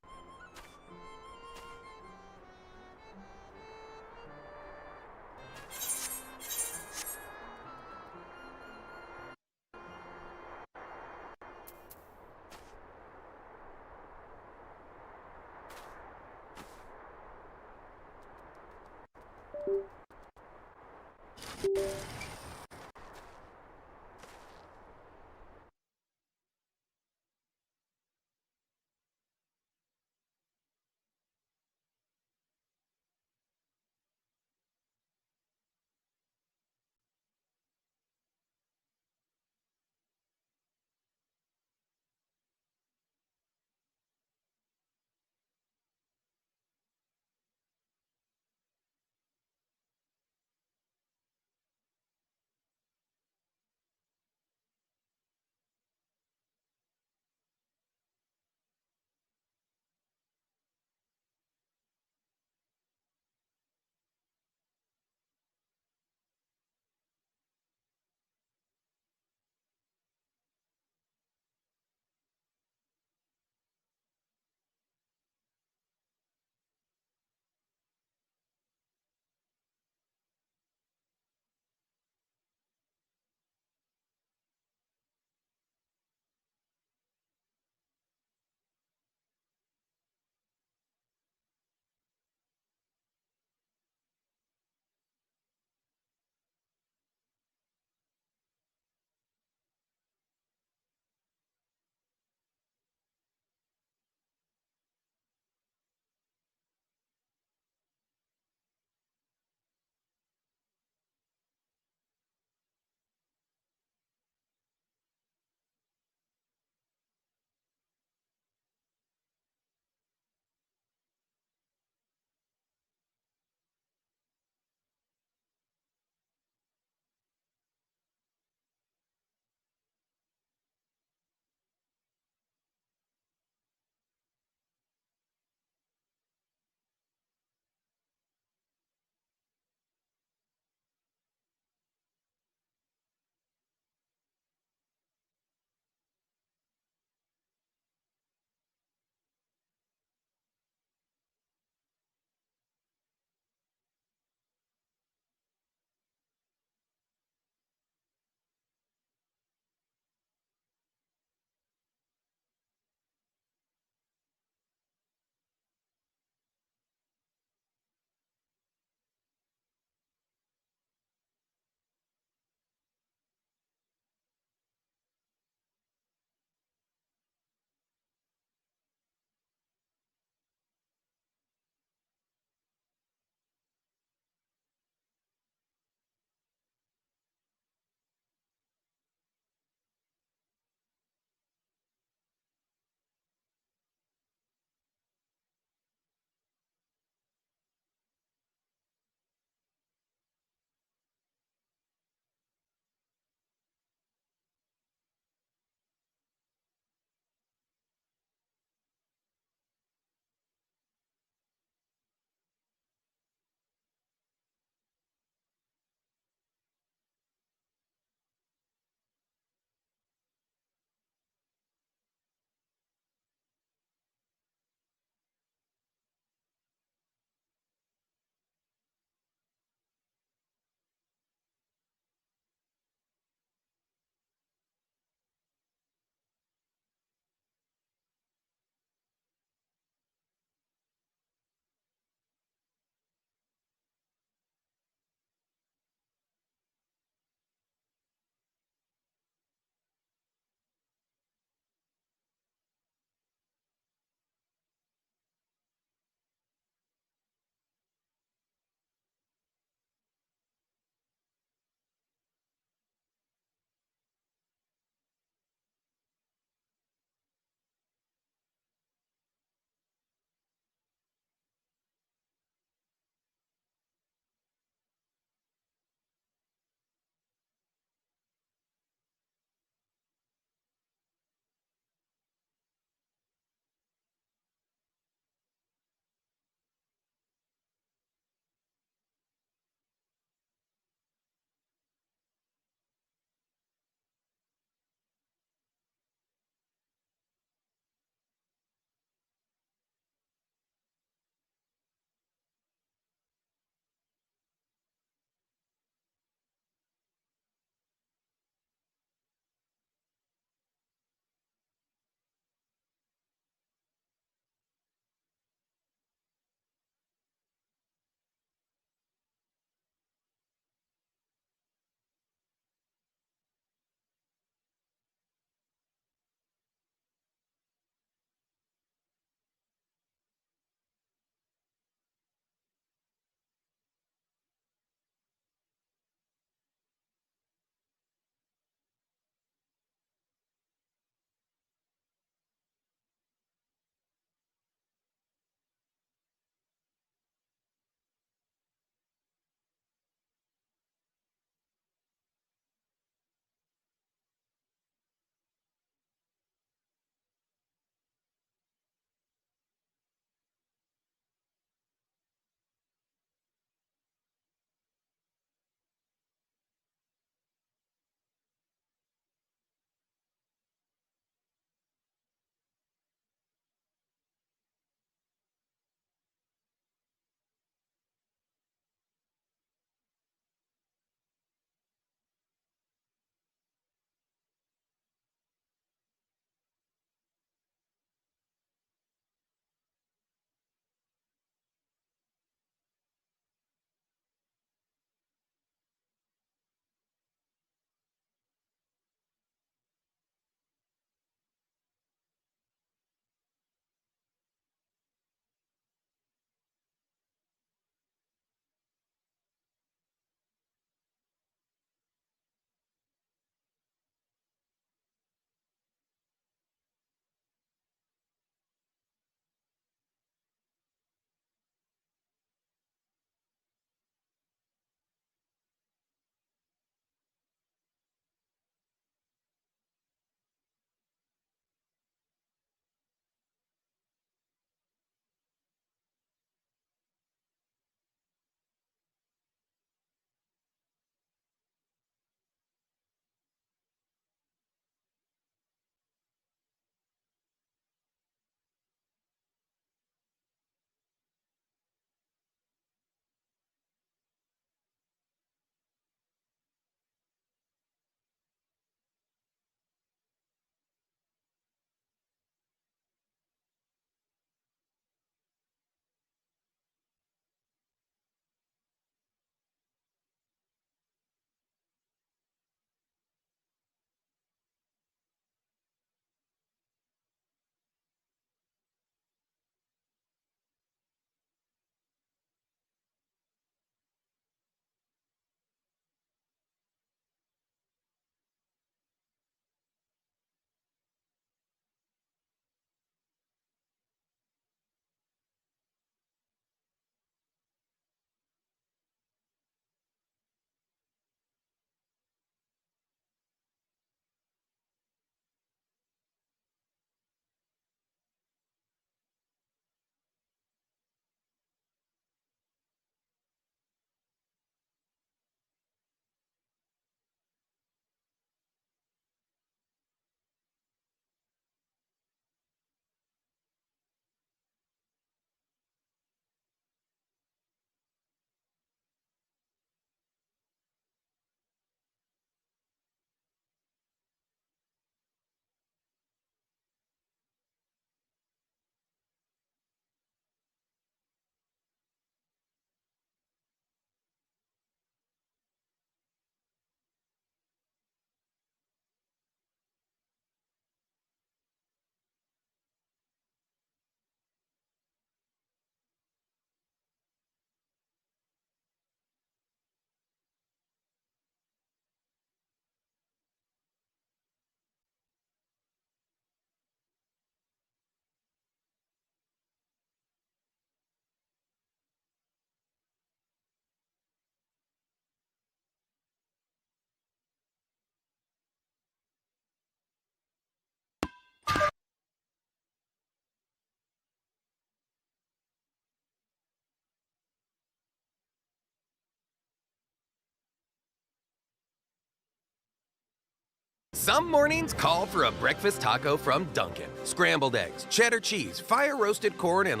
Some mornings call for a breakfast taco from Dunkin'. Scrambled eggs, cheddar cheese, fire-roasted corn, and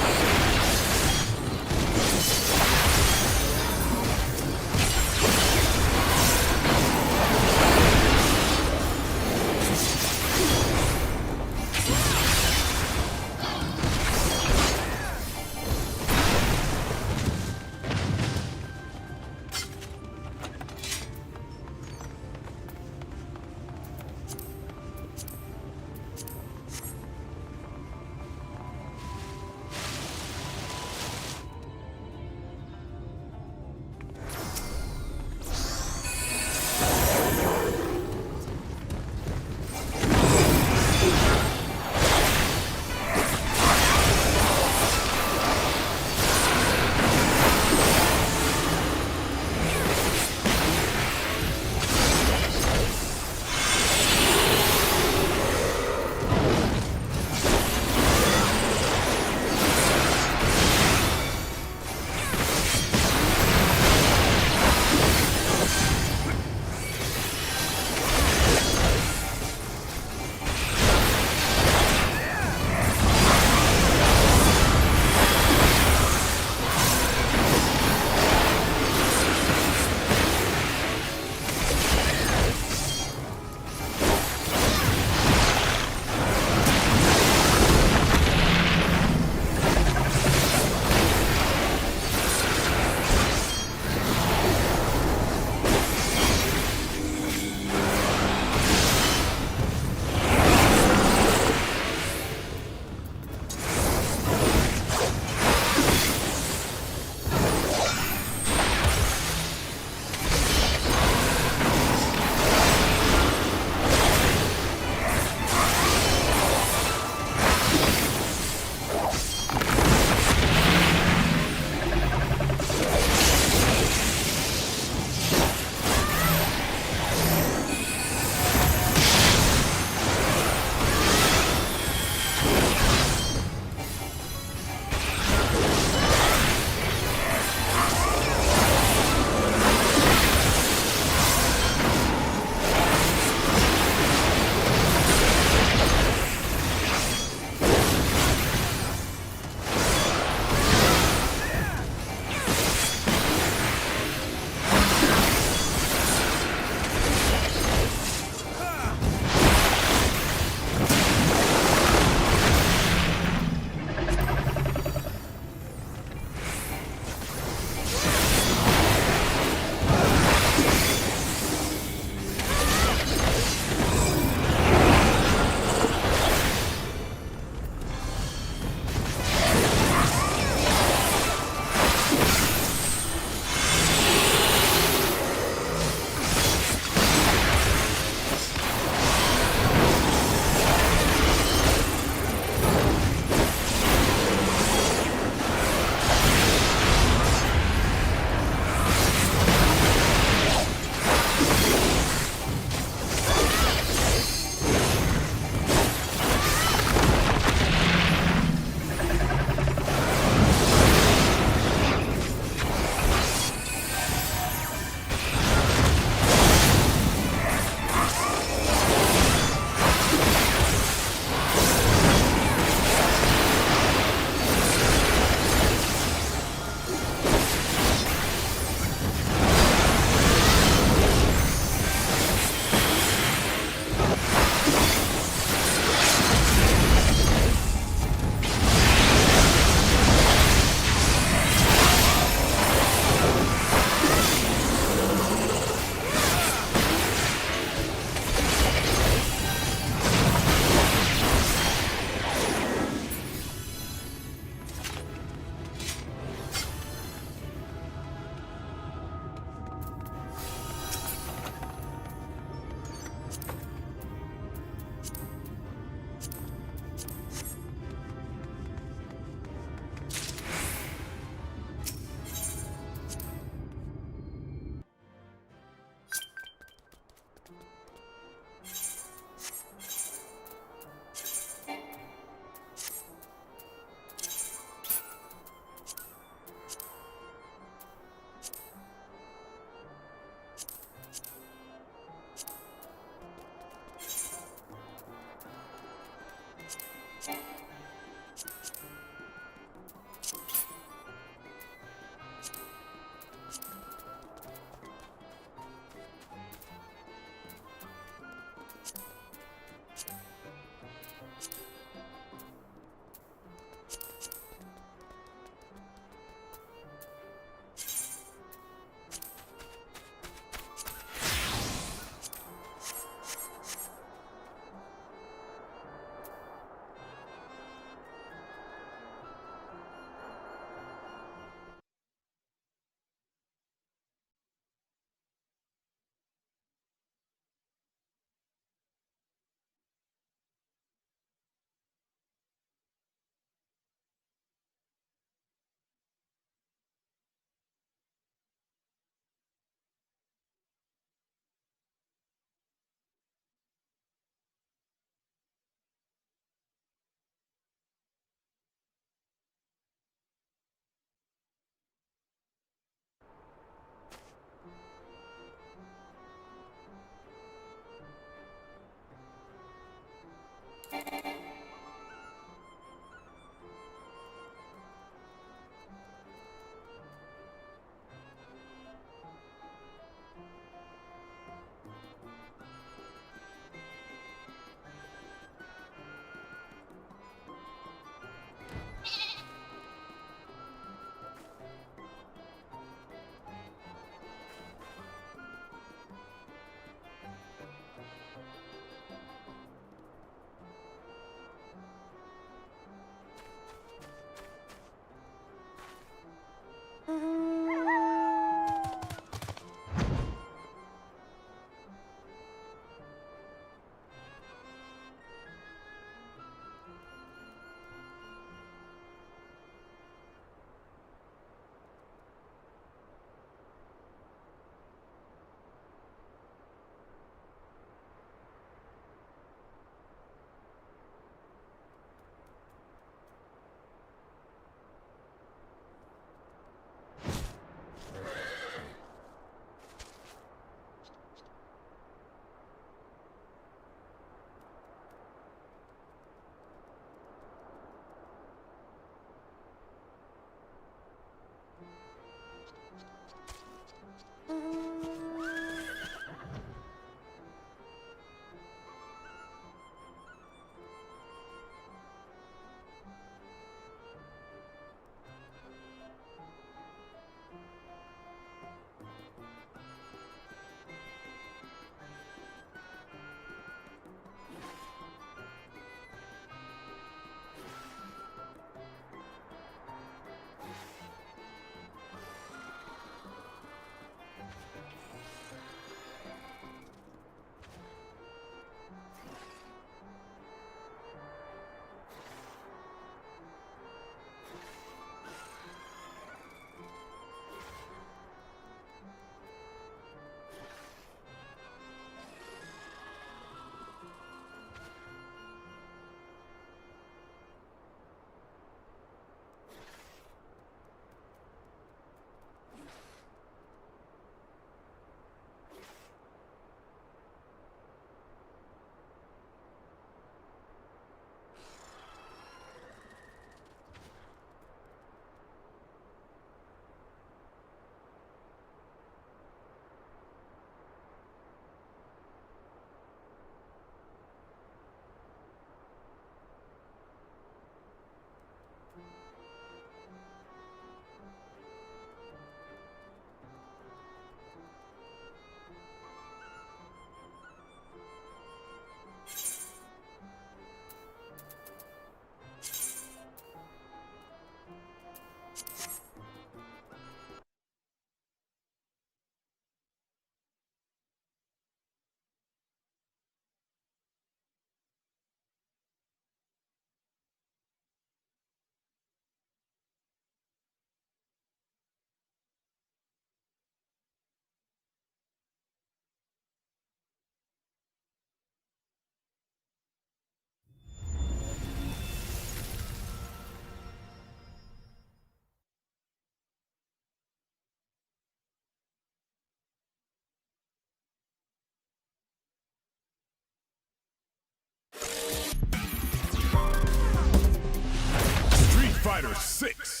Fighter 6.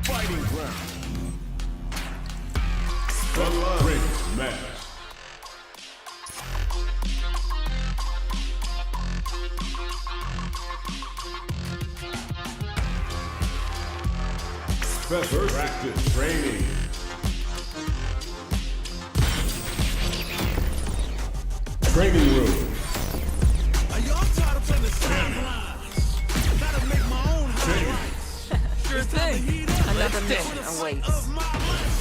Fighting ground. The ring match. First practice training. Training room. Are y'all tired of playing the sidelines? Gotta make my own highlights. Sure thing. Another mission awaits. Of my life.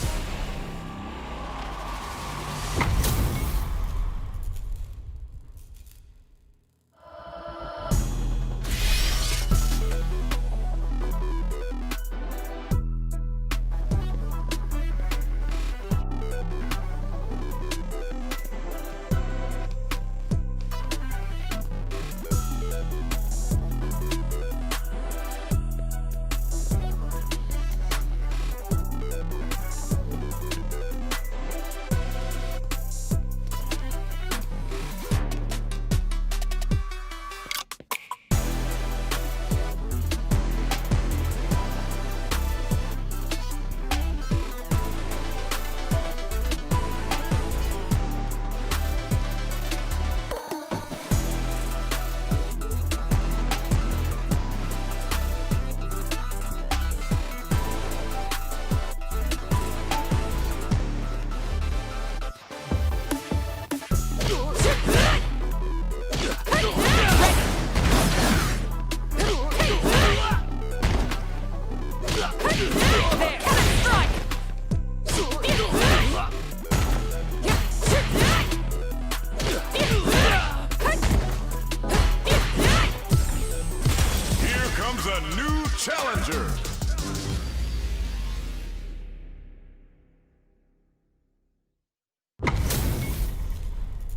Challenger.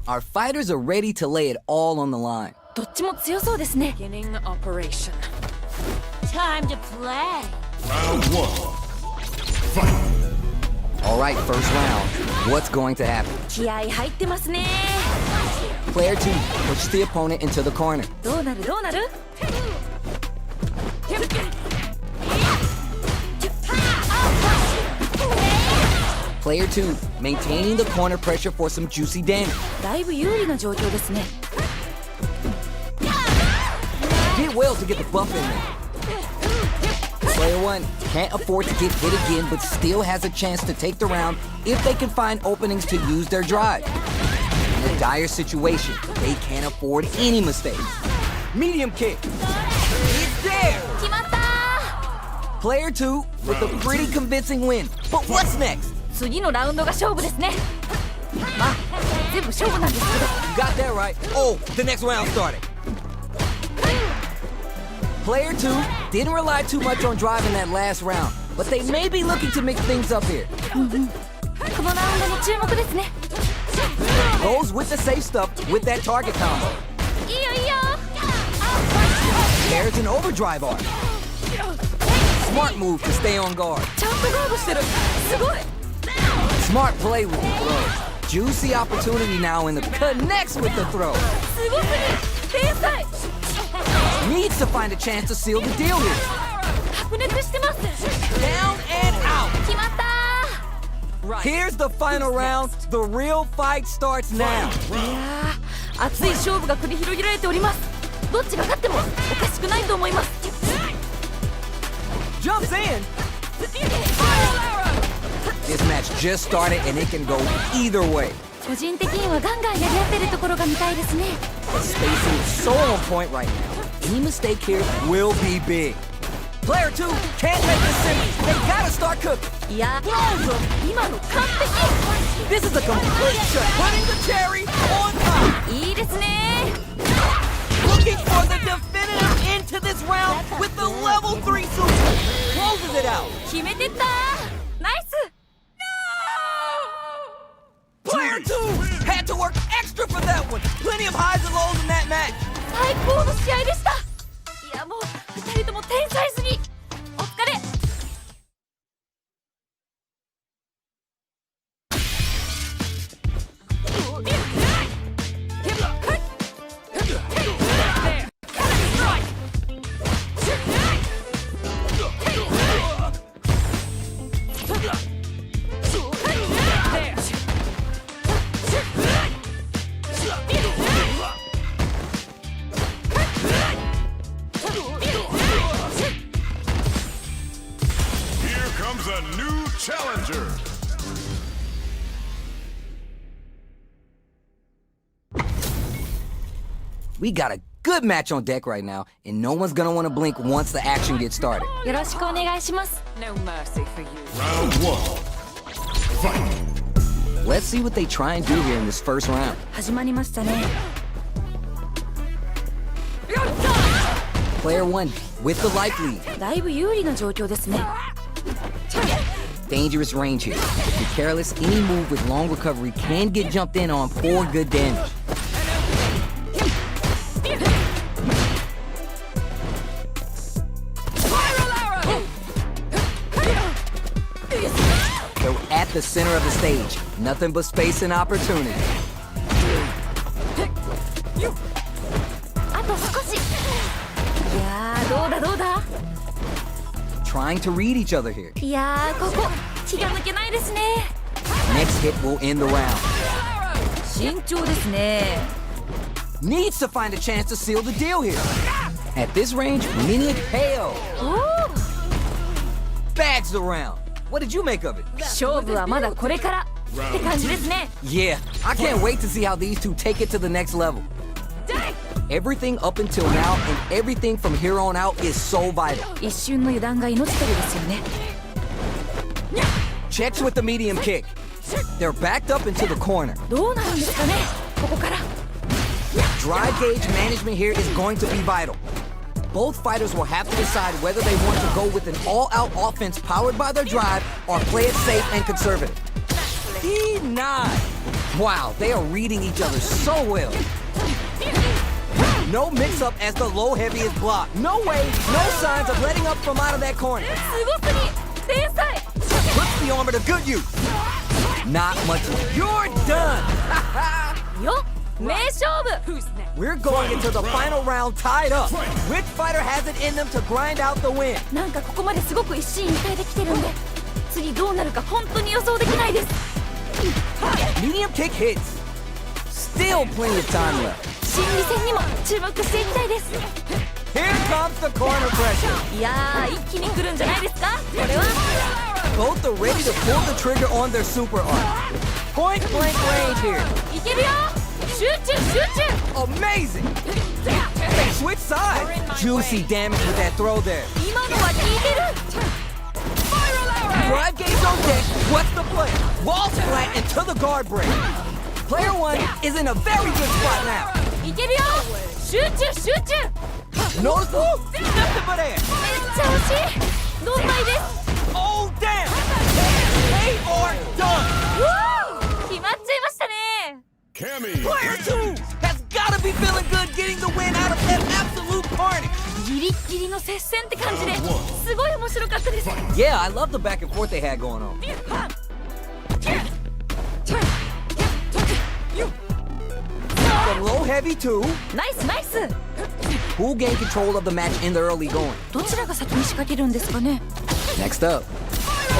Our fighters are ready to lay it all on the line. どっちも強そうですね。 Beginning operation. Time to play. Round one. Fight. All right, first round. What's going to happen? 気合入ってますね。 Player 2 pushes the opponent into the corner. どうなるどうなる？ Player 2 maintaining the corner pressure for some juicy damage. だいぶ有利な状況ですね。 Did well to get the buff in there. Player 1 can't afford to get hit again, but still has a chance to take the round if they can find openings to use their drive. In a dire situation, they can't afford any mistakes. Medium kick. It's there! 決まったー。 Player 2 with a pretty convincing win. But what's next? 次のラウンドが勝負ですね。まあ、全部勝負なんですけど。 You got that right. Oh, the next round started. Player 2 didn't rely too much on driving that last round, but they may be looking to mix things up here. このラウンドに注目ですね。 Goes with the safe stuff with that target combo. いいよいいよ。 There's an overdrive art. Smart move to stay on guard. ちゃんとガードしてる。すごい。 Smart play with the throw. Juicy opportunity now in the connects with the throw. すごすぎ。天才。 Needs to find a chance to seal the deal here. 白熱してます。 Down and out. 決まったー。 Here's the final round. The real fight starts now. いやー、熱い勝負が繰り広げられております。どっちが勝ってもおかしくないと思います。 Jumps in. This match just started and it can go either way. 個人的にはガンガンやり合ってるところが見たいですね。 Spacing is so on point right now. Any mistake here will be big. Player 2 can't let this simmer. They gotta start cooking. いや、今の完璧。 This is a complete shot. Putting the cherry on top. いいですね。 Looking for the definitive end to this round with the level 3 super. Closes it out. 決めてった。ナイス。 Player 2 had to work extra for that one. Plenty of highs and lows in that match. 最高の試合でした。いやもう2人とも天才すぎ。お疲れ。 Here comes a new challenger. We got a good match on deck right now, and no one's gonna want to blink once the action gets started. よろしくお願いします。 No mercy for you. Round 1. Fight. Let's see what they try and do here in this first round. 始まりましたね。 Player 1 with the life lead. だいぶ有利な状況ですね。 Dangerous range here. If you're careless, any move with long recovery can get jumped in on for good damage. They're at the center of the stage. Nothing but space and opportunity. あと少し。いやーどうだどうだ。 Trying to read each other here. いやーここ気が抜けないですね。 Next hit will end the round. 慎重ですね。 Needs to find a chance to seal the deal here. At this range, minion KO. おお。 Bags the round. What did you make of it? 勝負はまだこれからって感じですね。 Yeah, I can't wait to see how these two take it to the next level. Everything up until now and everything from here on out is so vital. 一瞬の油断が命取りですよね。 Checks with the medium kick. They're backed up into the corner. どうなるんですかね。ここから。 Drive gauge management here is going to be vital. Both fighters will have to decide whether they want to go with an all-out offense powered by their drive or play it safe and conservative. E9. Wow, they are reading each other so well. No mix-up as the low-heavy is blocked. No way, no signs of letting up from out of that corner. すごすぎ。天才。 Puts the armor to good use. Not much. You're done. よ。名勝負。 We're going into the final round tied up. Which fighter has it in them to grind out the win? なんかここまですごく一進一退できてるんで、次どうなるか本当に予想できないです。 Medium kick hits. Still plenty of time left. 心理戦にも注目していきたいです。 Here comes the corner pressure. いやー一気に来るんじゃないですか。これは。 Both are ready to pull the trigger on their super art. Point blank range here. いけるよ。集中集中。 Amazing. They switch sides. Juicy damage with that throw there. 今のは効いてる。 Drive gauge on deck. What's the play? Wall splat into the guard break. Player 1 is in a very good spot now. いけるよ。集中集中。 Notice nothing but air. めっちゃ惜しい。胴体です。 Oh damn. They are done. 決まっちゃいましたね。 Cammy. Player 2 has got to be feeling good getting the win out of that absolute carnage. ギリッギリの接戦って感じで、すごい面白かったです。 Yeah, I love the back and forth they had going on. From low heavy to ナイスナイス。 who gained control of the match in the early going. どちらが先に仕掛けるんですかね。 Next up,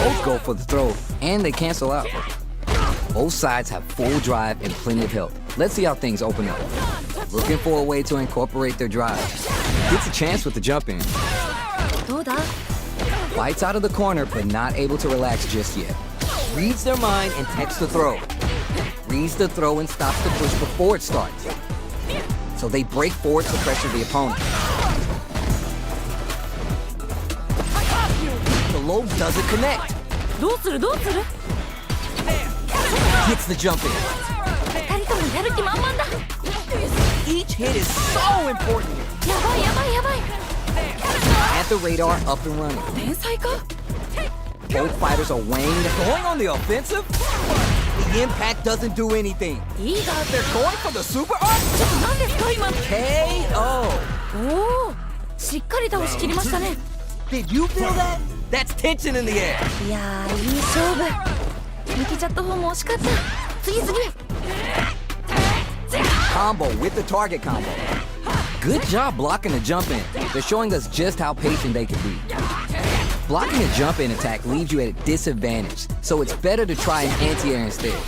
both go for the throw and they cancel out. Both sides have full drive and plenty of health. Let's see how things open up. Looking for a way to incorporate their drive. Gets a chance with the jump in. どうだ Fights out of the corner, but not able to relax just yet. Reads their mind and takes the throw. Reads the throw and stops the push before it starts. So they break forward to pressure the opponent. The low doesn't connect. どうするどうする Gets the jump in. 二人ともやる気満々だ Each hit is so important. やばいやばいやばい At the radar, up and running. 天才か Both fighters are weighing. Going on the offensive? The impact doesn't do anything. いいが They're going for the super art? ちょっと何ですか今 KO. おおしっかり倒しきりましたね Did you feel that? That's tension in the air. いやーいい勝負抜けちゃった方も惜しかった次次 Combo with the target combo. Good job blocking the jump in. They're showing us just how patient they can be. Blocking a jump in attack leaves you at a disadvantage, so it's better to try an anti-air instead.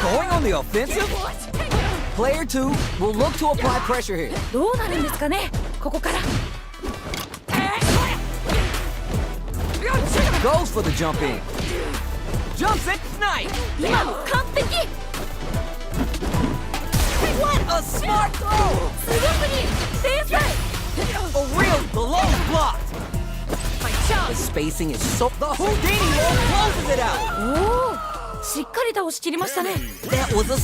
Going on the offensive? Player 2 will look to apply pressure here. どうなるんですかねここから Goes for the jump in. Jumps it, nice. 今の完璧 What a smart throw! すごすぎ天才 A real below block. The spacing is so. The Houdini roll closes it out. おおしっかり倒しきりましたね That was a.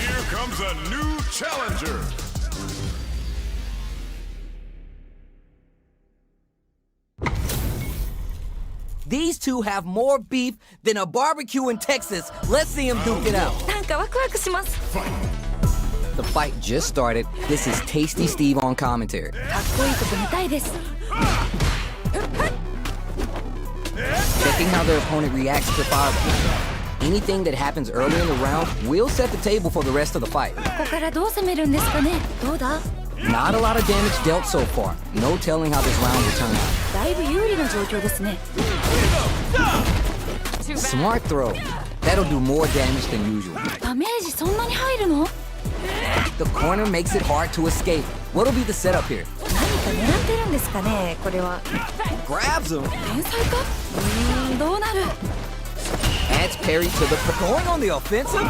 Here comes a new challenger. These two have more beef than a barbecue in Texas. Let's see them duke it out. なんかワクワクします The fight just started. This is Tasty Steve on commentary. かっこいいとこ見たいです Checking how their opponent reacts to fireball. Anything that happens early in the round will set the table for the rest of the fight. ここからどう攻めるんですかねどうだ Not a lot of damage dealt so far. No telling how this round will turn out. だいぶ有利な状況ですね Smart throw. That'll do more damage than usual. ダメージそんなに入るの The corner makes it hard to escape. What'll be the setup here? 何か狙ってるんですかねこれは Grabs him. 天才かどうなる Adds parry to the. Going on the offensive?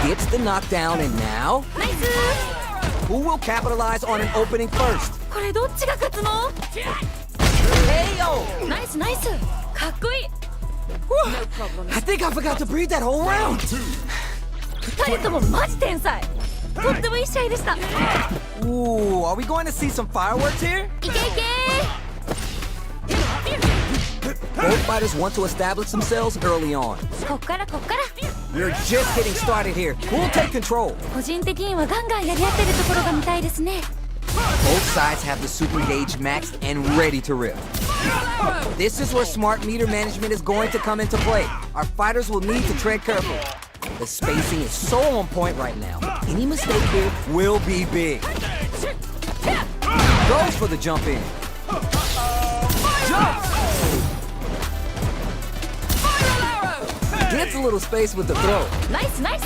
Gets the knockdown, and now? ナイス Who will capitalize on an opening first? これどっちが勝つの KO! ナイスナイスかっこいい I think I forgot to breathe that whole round. 二人ともマジ天才とってもいい試合でした Ooh, are we going to see some fireworks here? いけいけ Both fighters want to establish themselves early on. こっからこっから We're just getting started here. Who'll take control? 個人的にはガンガンやり合ってるところが見たいですね Both sides have the super gauge maxed and ready to rip. This is where smart meter management is going to come into play. Our fighters will need to tread carefully. The spacing is so on point right now. Any mistake here will be big. Goes for the jump in. Jumps! Gets a little space with the throw. ナイスナイス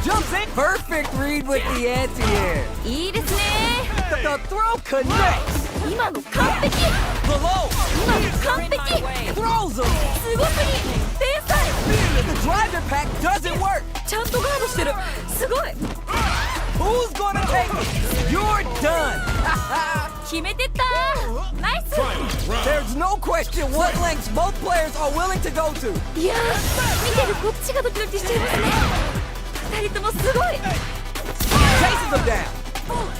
Jumps in. Perfect read with the anti-air. いいですね The throw connects. 今の完璧 Below. 今の完璧 Throws him. すごすぎ天才 The driver pack doesn't work. ちゃんとガードしてるすごい Ooh, Who's gonna take it? You're done. 決めてったナイス There's no question what lengths both players are willing to go to. いやー見てるこっちがドキドキしちゃいますね二人ともすごい Chases them down.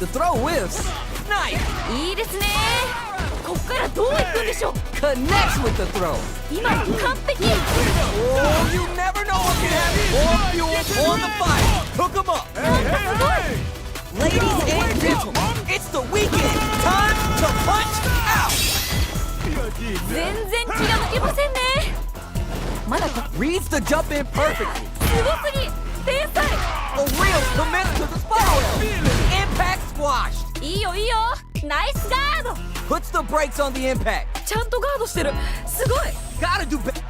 The throw whiffs. Nice. いいですねこっからどういくんでしょう Connects with the throw. 今完璧 Oh, you never know what can happen. More fuel on the fire. Hook 'em up. Ladies and gentlemen, it's the weekend. Time to punch out. 全然気が抜けませんねまだか Reads the jump in perfectly. すごすぎ天才 A real commit to the spiral. Impact squashed. いいよいいよナイスガード Puts the brakes on the impact. ちゃんとガードしてるすごい Gotta do better.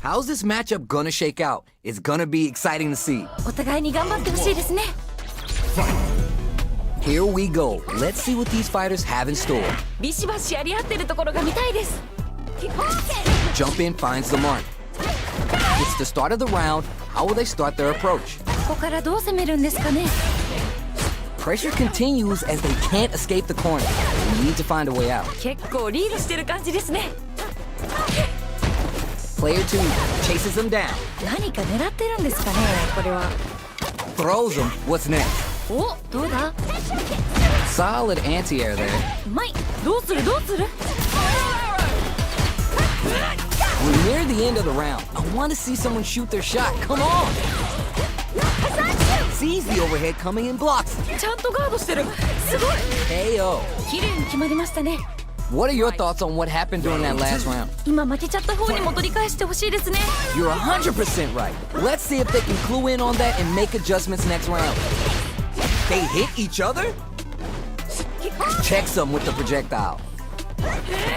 How's this matchup gonna shake out? It's gonna be exciting to see. お互いに頑張ってほしいですね。 Here we go. Let's see what these fighters have in store. ビシバシやり合ってるところが見たいです。 Jump in finds the mark. It's the start of the round. How will they start their approach? ここからどう攻めるんですかね。 Pressure continues as they can't escape the corner. We need to find a way out. 結構リードしてる感じですね。 Player 2 chases them down. 何か狙ってるんですかね、これは。 Throws them. What's next? お、どうだ？ Solid anti-air there. うまい。どうする？ We're near the end of the round. I want to see someone shoot their shot. Come on! Sees the overhead coming and blocks it. ちゃんとガードしてる。すごい。 KO. 綺麗に決まりましたね。 What are your thoughts on what happened during that last round? 今負けちゃった方にも取り返してほしいですね。 You're 100% right. Let's see if they can clue in on that and make adjustments next round. They hit each other? Checks them with the projectile.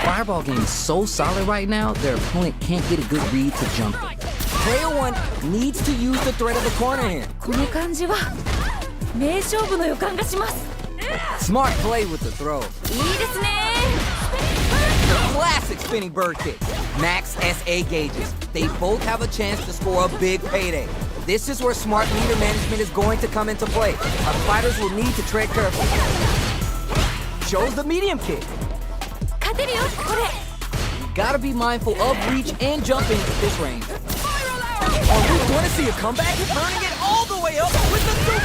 Fireball game is so solid right now, their opponent can't get a good read to jump them. Player 1 needs to use the threat of the corner here. この感じは名勝負の予感がします。 Smart play with the throw. いいですね。 Classic spinning bird kick. Max SA gauges. They both have a chance to score a big payday. This is where smart leader management is going to come into play. Our fighters will need to tread carefully. Shows the medium kick. 勝てるよ、これ。 Gotta be mindful of reach and jumping at this range. Oh, we want to see a comeback? Turning it all the way up with the super.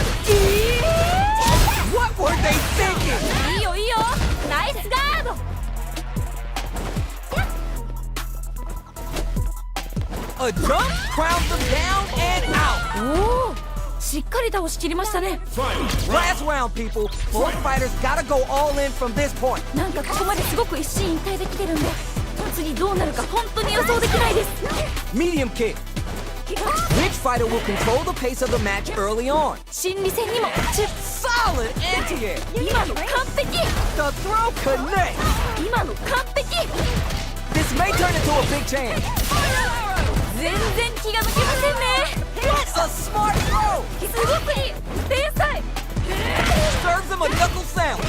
What were they thinking? いいよいいよ。ナイスガード。 A jump crowns them down and out. おお、しっかり倒しきりましたね。 Last round, people. Both fighters gotta go all in from this point. なんかここまですごく一進一退できてるんで、次どうなるか本当に予想できないです。 Medium kick. Which fighter will control the pace of the match early on? 心理戦にも Solid anti-air. 今の完璧。 The throw connects. 今の完璧。 This may turn into a big chance. 全然気が抜けませんね。 What a smart throw. すごくいい。天才。 Serves them a knuckle sandwich.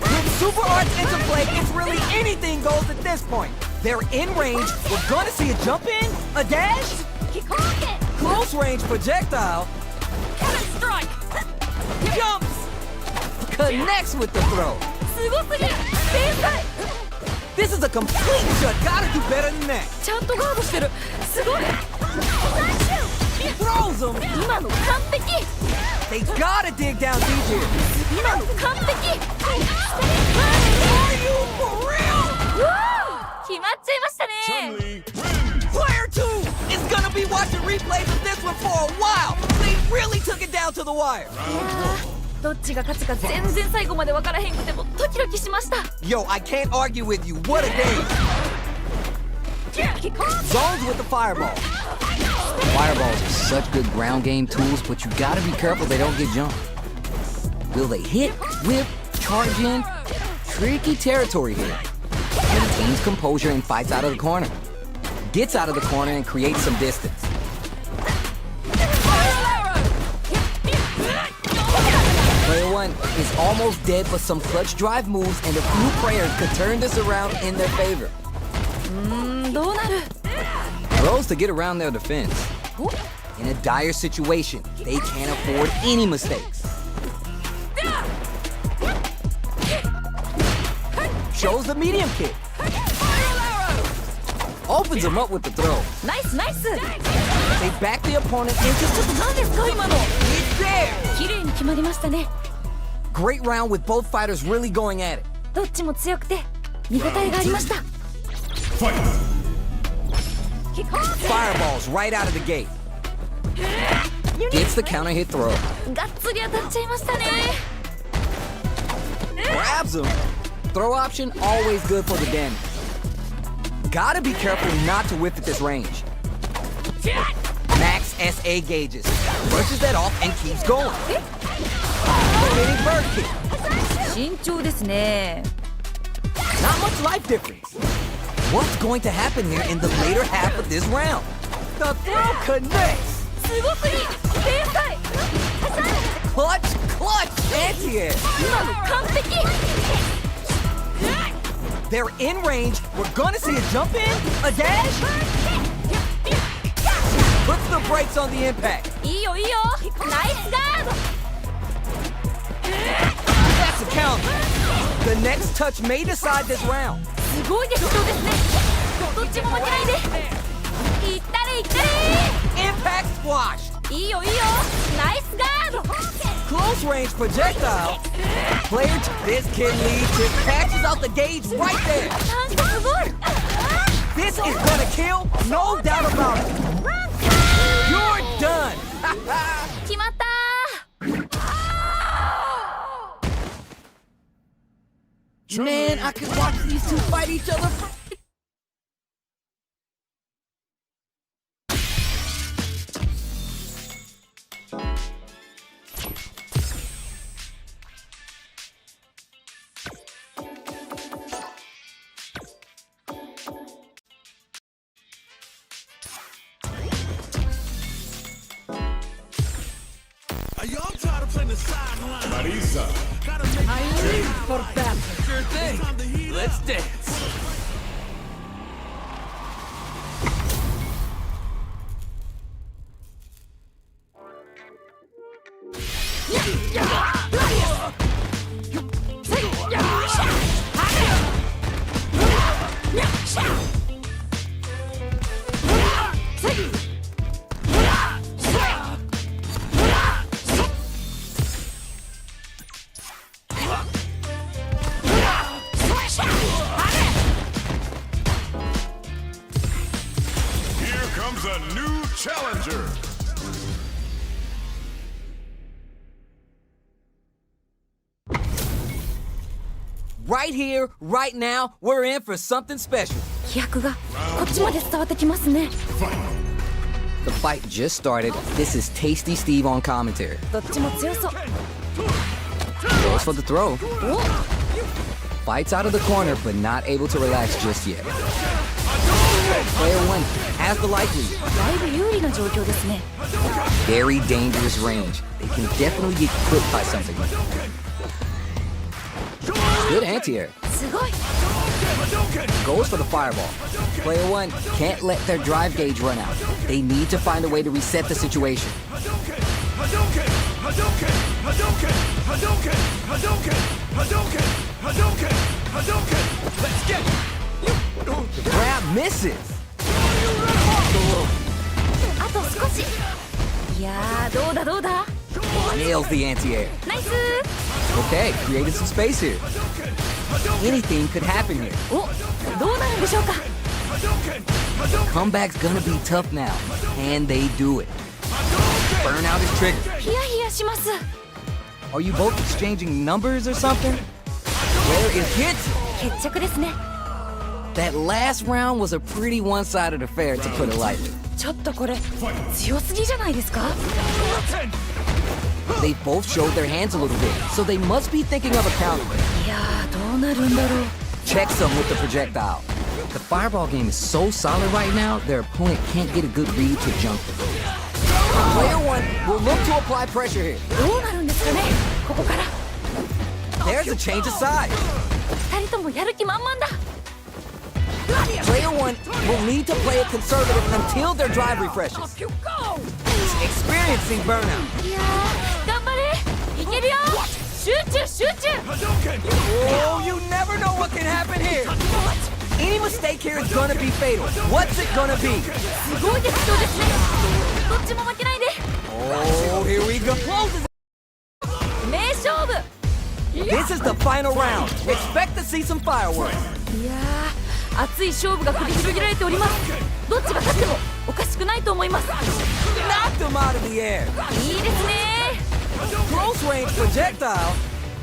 With super arts into play, it's really anything goes at this point. They're in range. We're gonna see a jump in, a dash, close range projectile, jumps, connects with the throw. すごすぎる。天才。 This is a complete shot. Gotta do better than that. ちゃんとガードしてる。すごい。 Throws them. 今の完璧。 They gotta dig down deep here. 今の完璧。 Are you for real? 決まっちゃいましたね。 Player 2 is gonna be watching replays of this one for a while. They really took it down to the wire. どっちが勝つか全然最後まで分からへんくてもドキドキしました。 Yo, I can't argue with you. What a game. Zones with the fireball. Fireballs are such good ground game tools, but you gotta be careful they don't get jumped. Will they hit, whip, charge in? Tricky territory here. Maintains composure and fights out of the corner. Gets out of the corner and creates some distance. Player 1 is almost dead, but some clutch drive moves and a few prayers could turn this around in their favor. どうなる？ Throws to get around their defense. In a dire situation, they can't afford any mistakes. Shows the medium kick. Opens him up with the throw. ナイスナイス。 They back the opponent into 何ですか今の？ It's there. 綺麗に決まりましたね。 Great round with both fighters really going at it. どっちも強くて見応えがありました。 Fireballs right out of the gate. Gets the counter hit throw. がっつり当たっちゃいましたね。 Grabs him. Throw option always good for the damage. Gotta be careful not to whiff at this range. Max SA gauges. Brushes that off and keeps going. Spinning bird kick. 慎重ですね。 Not much life difference. What's going to happen here in the later half of this round? The throw connects! すごすぎ天才 Clutch, clutch, anti-air! 今の完璧 They're in range. We're gonna see a jump in, a dash. Puts the brakes on the impact. いいよいいよナイスガード That's a count. The next touch may decide this round. すごいですそうですねどっちも負けないでいったれいったれ Impact squashed. いいよいいよナイスガード Close range projectile. Player, this kid leads. Just catches out the gauge right there. なんかすごい This is gonna kill, no doubt about it. You're done. 決まった Man, I could watch these two fight each other for... Are y'all tired of playing the sideline? Marisa. for battle. Sure thing. Let's dance. Here comes a new challenger. Right here, right now, we're in for something special. 飛躍がこっちまで伝わってきますね The fight just started. This is Tasty Steve on commentary. どっちも強そう Goes for the throw. お Fights out of the corner, but not able to relax just yet. Player one has the light lead. だいぶ有利な状況ですね Very dangerous range. They can definitely get clipped by something. Good anti-air. すごい Goes for the fireball. Player one can't let their drive gauge run out. They need to find a way to reset the situation. The grab misses. あと少しいやーどうだどうだ Nails the anti-air. ナイス Okay, created some space here. Anything could happen here. おどうなるんでしょうか Comeback's gonna be tough now. Can they do it? Burnout is triggered. ヒヤヒヤします Are you both exchanging numbers or something? Where is hit? 決着ですね That last round was a pretty one-sided affair, to put it lightly. ちょっとこれ強すぎじゃないですか They both showed their hands a little bit, so they must be thinking of a counter. いやーどうなるんだろう Checks them with the projectile. The fireball game is so solid right now, their opponent can't get a good read to jump them. Player one will look to apply pressure here. どうなるんですかねここから There's a change of side. 二人ともやる気満々だ Player one will need to play it conservative until their drive refreshes. Experiencing burnout. いやー頑張れいけるよ集中集中 Oh, you never know what can happen here. Any mistake here is gonna be fatal. What's it gonna be? すごいですそうですねどっちも負けないで Oh, here we go. Closes. 名勝負 This is the final round. Expect to see some fireworks. いやー熱い勝負が繰り広げられておりますどっちが勝ってもおかしくないと思います Knocked him out of the air. いいですね Close range projectile.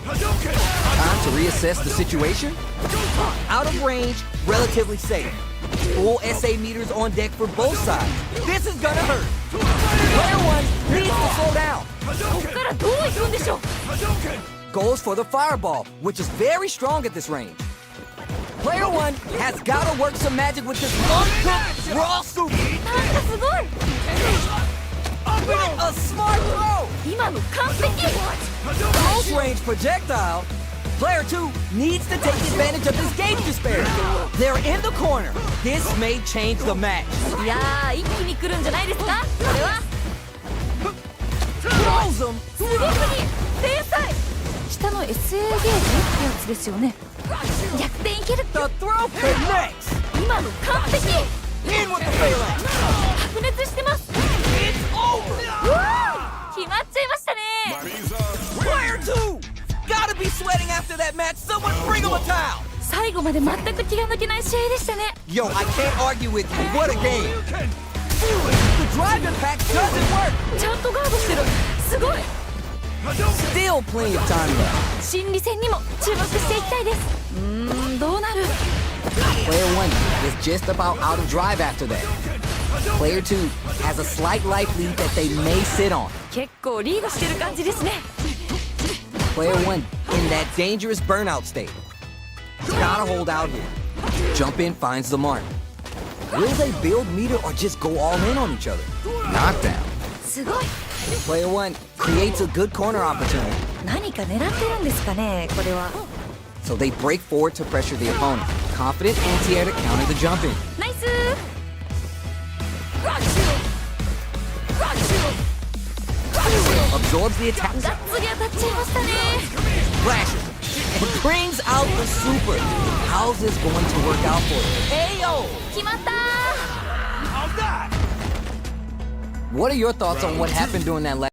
Time to reassess the situation. Out of range, relatively safe. Full SA meters on deck for both sides. This is gonna hurt. Player one needs to slow down. こっからどう行くんでしょう Goes for the fireball, which is very strong at this range. Player one has got to work some magic with this uncooked raw soup. なんかすごい A smart throw. 今の完璧 Close range projectile. Player two needs to take advantage of this gauge disparity. They're in the corner. This may change the match. いやー一気に来るんじゃないですかこれは Throws them. すごすぎ天才下の SA ゲージってやつですよね逆転いける The throw connects. 今の完璧 In with the phalanx. 白熱してます It's over. うわー決まっちゃいましたね Player two gotta be sweating after that match. Someone bring him a towel. 最後まで全く気が抜けない試合でしたね Yo, I can't argue with you. What a game. The drive impact doesn't work. ちゃんとガードしてるすごい Still plenty of time left. 心理戦にも注目していきたいですどうなる Player one is just about out of drive after that. Player two has a slight life lead that they may sit on. 結構リードしてる感じですね Player one in that dangerous burnout state. Gotta hold out here. Jump in finds the mark. Will they build meter or just go all in on each other? Knockdown. すごい Player one creates a good corner opportunity. 何か狙ってるんですかねこれは So they break forward to pressure the opponent. Confident anti-air to counter the jump in. ナイス Absorbs the attack. がっつり当たっちゃいましたね Flashes. But brings out the super. How's this going to work out for you? Ayo! 決まった What are your thoughts on what happened during that last?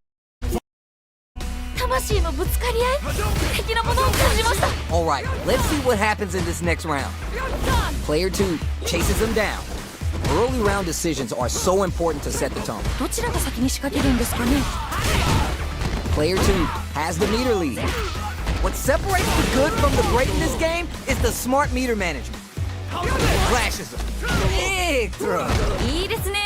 魂のぶつかり合い敵のものを感じました Alright, let's see what happens in this next round. Player 2 chases him down. Early round decisions are so important to set the tone. どちらが先に仕掛けるんですかね Player 2 has the meter lead. What separates the good from the great in this game is the smart meter management. Flashes him. Big throw. いいですね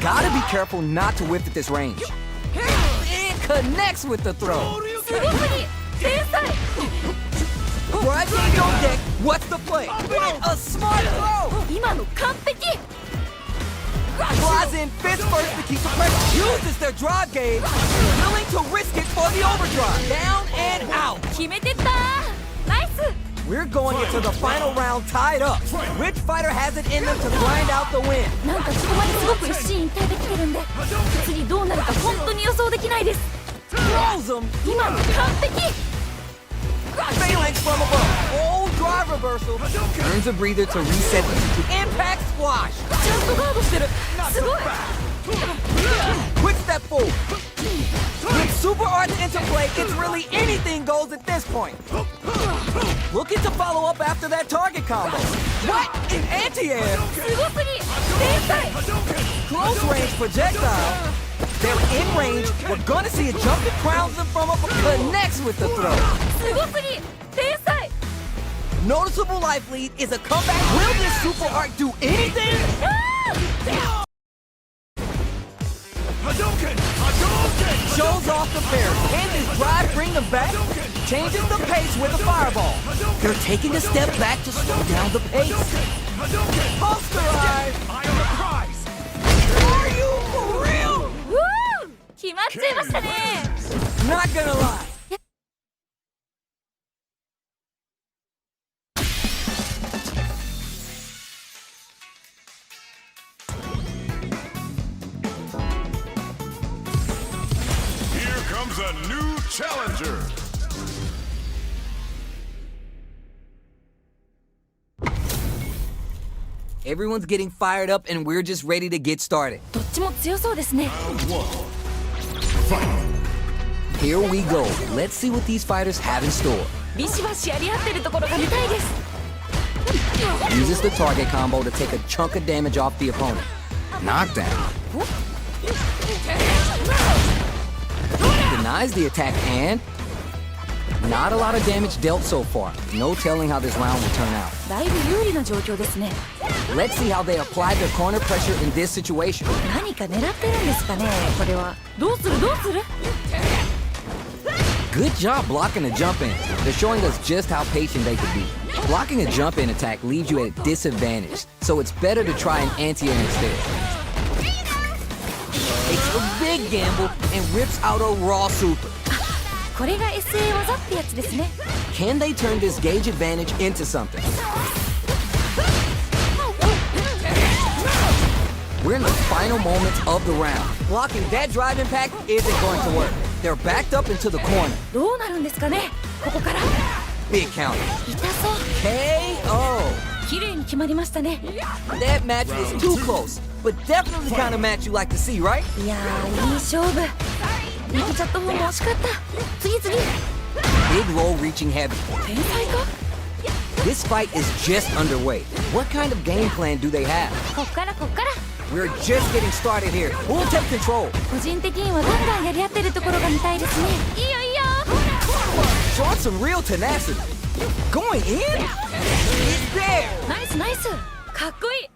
Gotta be careful not to whip at this range. It connects with the throw. すごすぎ天才 Drive gauge on deck. What's the play? A smart throw. 今の完璧 Flies in fist first to keep the pressure. Uses their drive gauge. Willing to risk it for the overdrive. Down and out. 決めてったナイス We're going into the final round tied up. Which fighter has it in them to grind out the win? なんかここまですごく一進一退できてるんで次どうなるか本当に予想できないです Throws them. 今の完璧 Phalanx from above. Old drive reversal. Earns a breather to reset the impact squash. ちゃんとガードしてるすごい Quick step forward. With super arts into play, it's really anything goes at this point. Looking to follow up after that target combo. What? In anti-air? すごすぎ天才 Close range projectile. They're in range. We're gonna see a jump that crowns them from up. Connects with the throw. すごすぎ天才 Noticeable life lead is a comeback. Will this super art do anything? Shows off the parry. Can this drive bring them back? Changes the pace with a fireball. They're taking a step back to slow down the pace. Posterize. Are you for real? 決まっちゃいましたね Not gonna lie. Here comes a new challenger. Everyone's getting fired up and we're just ready to get started. どっちも強そうですね Here we go. Let's see what these fighters have in store. ビシバシやり合ってるところが見たいです Uses the target combo to take a chunk of damage off the opponent. Knockdown. Denies the attack and not a lot of damage dealt so far. No telling how this round will turn out. だいぶ有利な状況ですね Let's see how they apply their corner pressure in this situation. 何か狙ってるんですかねこれはどうするどうする Good job blocking a jump in. They're showing us just how patient they can be. Blocking a jump in attack leaves you at a disadvantage, so it's better to try an anti-air instead. Takes a big gamble and rips out a raw super. これが SA 技ってやつですね。 Can they turn this gauge advantage into something? We're in the final moments of the round. Blocking that drive impact isn't going to work. They're backed up into the corner. どうなるんですかね、ここから。 Big counter. 痛そう。 KO. 綺麗に決まりましたね。 That match was too close, but definitely the kind of match you like to see, right? いやー、いい勝負。リプチャットフォーも惜しかった。次。 Big roll reaching heavy. 天才か？ This fight is just underway. What kind of game plan do they have? こっから。 We're just getting started here. Who'll take control? 個人的にはガンガンやり合ってるところが見たいですね。いいよ。 Showing some real tenacity. Going in? It's there. ナイス。かっこいい。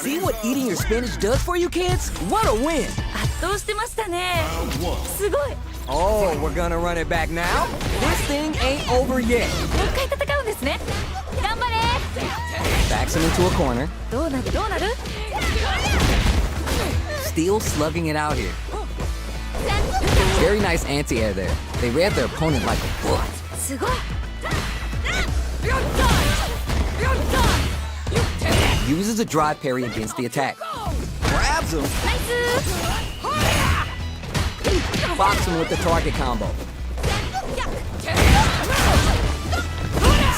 See what eating your spinach does for you kids? What a win. 圧倒してましたね。すごい。 Oh, we're gonna run it back now? This thing ain't over yet. もう一回戦うんですね。頑張れ。 Backs him into a corner. どうなる？ Still slugging it out here. Very nice anti-air there. They read their opponent like a book. すごい。 Uses a drive parry against the attack. Grabs him. ナイス。 Box him with the target combo.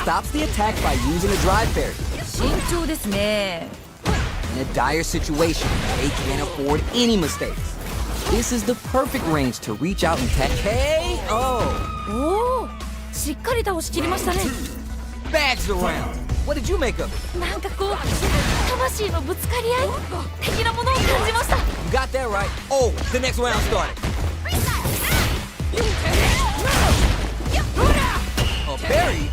Stops the attack by using a drive parry. 慎重ですね。 In a dire situation, they can't afford any mistakes. This is the perfect range to reach out and tag KO. おお、しっかり倒しきりましたね。 Bags around. What did you make of it? なんかこう、魂のぶつかり合い的なものを感じました。 You got that right. Oh, the next round started. A parry.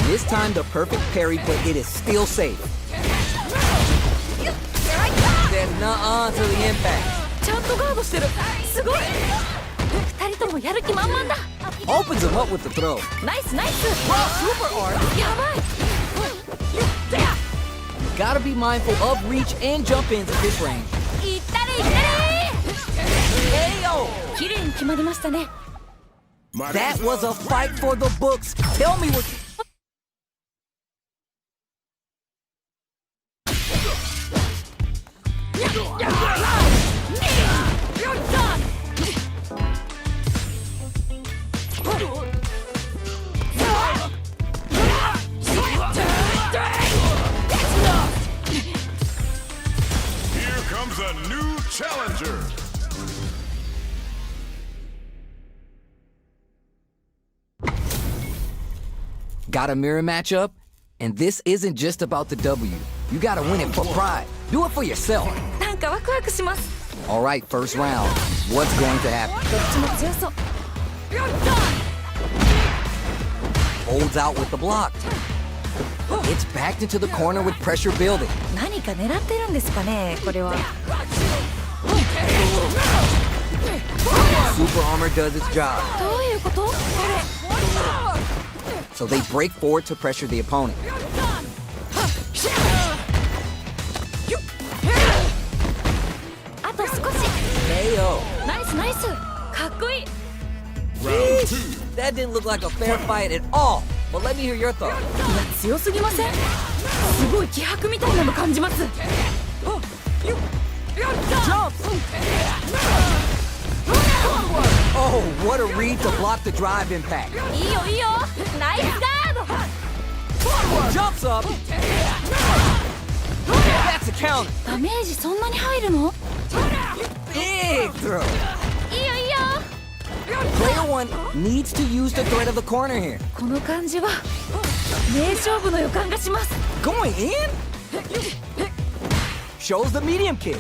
This time the perfect parry, but it is still safe. Said nuh-uh to the impact. ちゃんとガードしてる。すごい。二人ともやる気満々だ。 Opens him up with the throw. ナイス。 Super art. やばい。 Gotta be mindful of reach and jump ins at this range. いったれ。 KO. 綺麗に決まりましたね。 That was a fight for the books. Tell me what. Here comes a new challenger. Got a mirror matchup? And this isn't just about the W. You gotta win it for pride. Do it for yourself. なんかワクワクします。 Alright, first round. What's going to happen? どっちも強そう。 Holds out with the block. It's backed into the corner with pressure building. 何か狙ってるんですかね、これは。 Super armor does its job. どういうこと？これ。 So they break forward to pressure the opponent. あと少し。 KO. ナイス。かっこいい。 That didn't look like a fair fight at all. But let me hear your thoughts. いや、強すぎません？すごい気迫みたいなの感じます。 Jumps! Oh, what a read to block the drive impact. いいよ。ナイスガード。 Jumps up. That's a counter. ダメージそんなに入るの？ Big throw. いいよ。 Player one needs to use the threat of the corner here. この感じは名勝負の予感がします。 Going in? Shows the medium kick.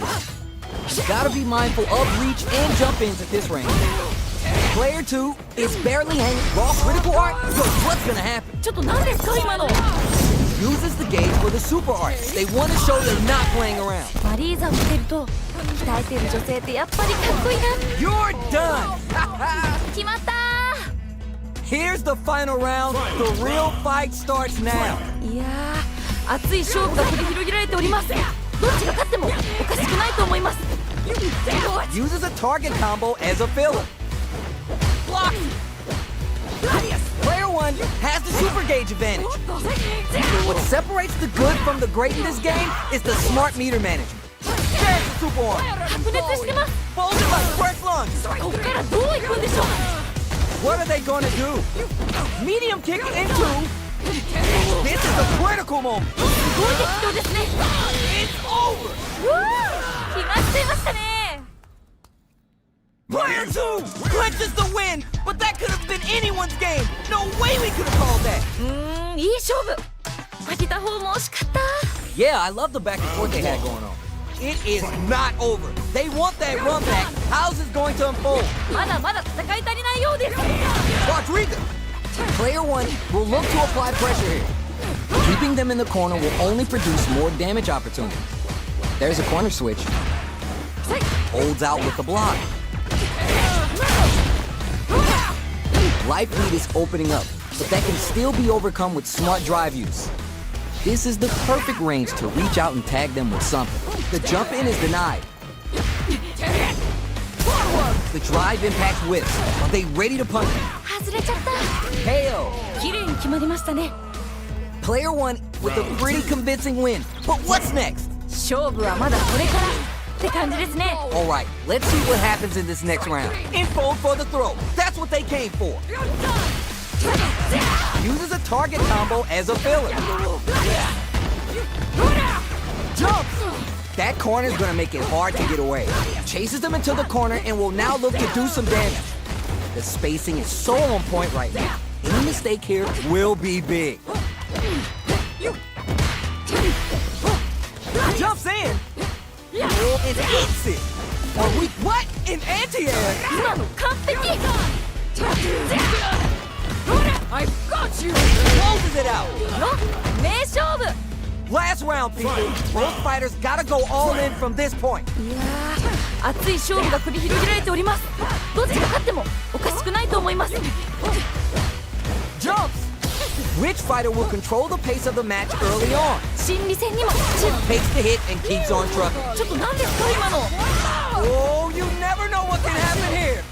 Gotta be mindful of reach and jump ins at this range. Player 2 is barely hanging. Raw critical art? So what's gonna happen? ちょっと何ですか今の？ Uses the gauge for the super art. They want to show they're not playing around. マリーザを見てると鍛えてる女性ってやっぱりかっこいいな。 You're done! 決まった Here's the final round. The real fight starts now. いやー、熱い勝負が繰り広げられております。どっちが勝ってもおかしくないと思います。 Uses a target combo as a filler. Block. Player 1 has the super gauge advantage. What separates the good from the great in this game is the smart meter management. There's the super arm. 白熱してます。 Folded like press lunge. ここからどう行くんでしょう。 What are they gonna do? Medium kick into. This is a critical moment. すごい激闘ですね。 It's over. うわー、決まっちゃいましたね。 Player 2 clinches the win, but that could have been anyone's game. No way we could have called that. いい勝負。負けた方も惜しかった。 Yeah, I love the back and forth they had going on. It is not over. They want that run back. How's this going to unfold? まだまだ戦い足りないようです。 Rodrigo. Player 1 will look to apply pressure here. Keeping them in the corner will only produce more damage opportunities. There's a corner switch. Holds out with the block. Life lead is opening up, but that can still be overcome with smart drive use. This is the perfect range to reach out and tag them with something. The jump in is denied. The drive impact whiffs. Are they ready to punch? 外れちゃった。 KO. 綺麗に決まりましたね。 Player 1 with a pretty convincing win. But what's next? 勝負はまだこれからって感じですね。 All right, let's see what happens in this next round. Info for the throw. That's what they came for. Uses a target combo as a filler. Jumps! That corner is gonna make it hard to get away. Chases them into the corner and will now look to do some damage. The spacing is so on point right now. Any mistake here will be big. Jumps in. And hits it. Are we what? In anti-air? 今の完璧。 I've got you. Closes it out. の名勝負。 Last round, people. Both fighters gotta go all in from this point. いやー、熱い勝負が繰り広げられております。どっちが勝ってもおかしくないと思います。 Jumps. Which fighter will control the pace of the match early on? 心理戦にも注目。 Takes the hit and keeps on trucking. ちょっと何ですか今の。 Oh, you never know what can happen here.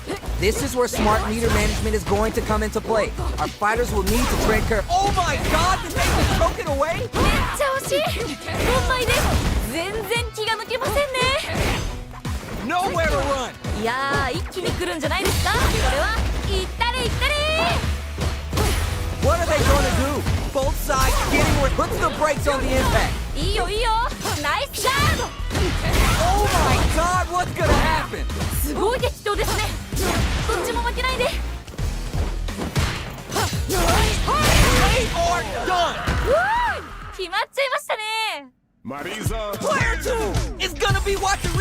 This is where smart meter management is going to come into play. Our fighters will need to tread carefully. Oh my God! Did they just choke it away? めっちゃ惜しい。4枚です。全然気が抜けませんね。 Nowhere to run. いやー、一気に来るんじゃないですか。これは行ったれ行ったれ。 What are they gonna do? Both sides getting where puts the brakes on the impact. いいよいいよ。ナイスガード。 Oh my God! What's gonna happen? すごい激闘ですね。どっちも負けないで。 They are done. 決まっちゃいましたね。 Marisa. Player 2 is gonna be watching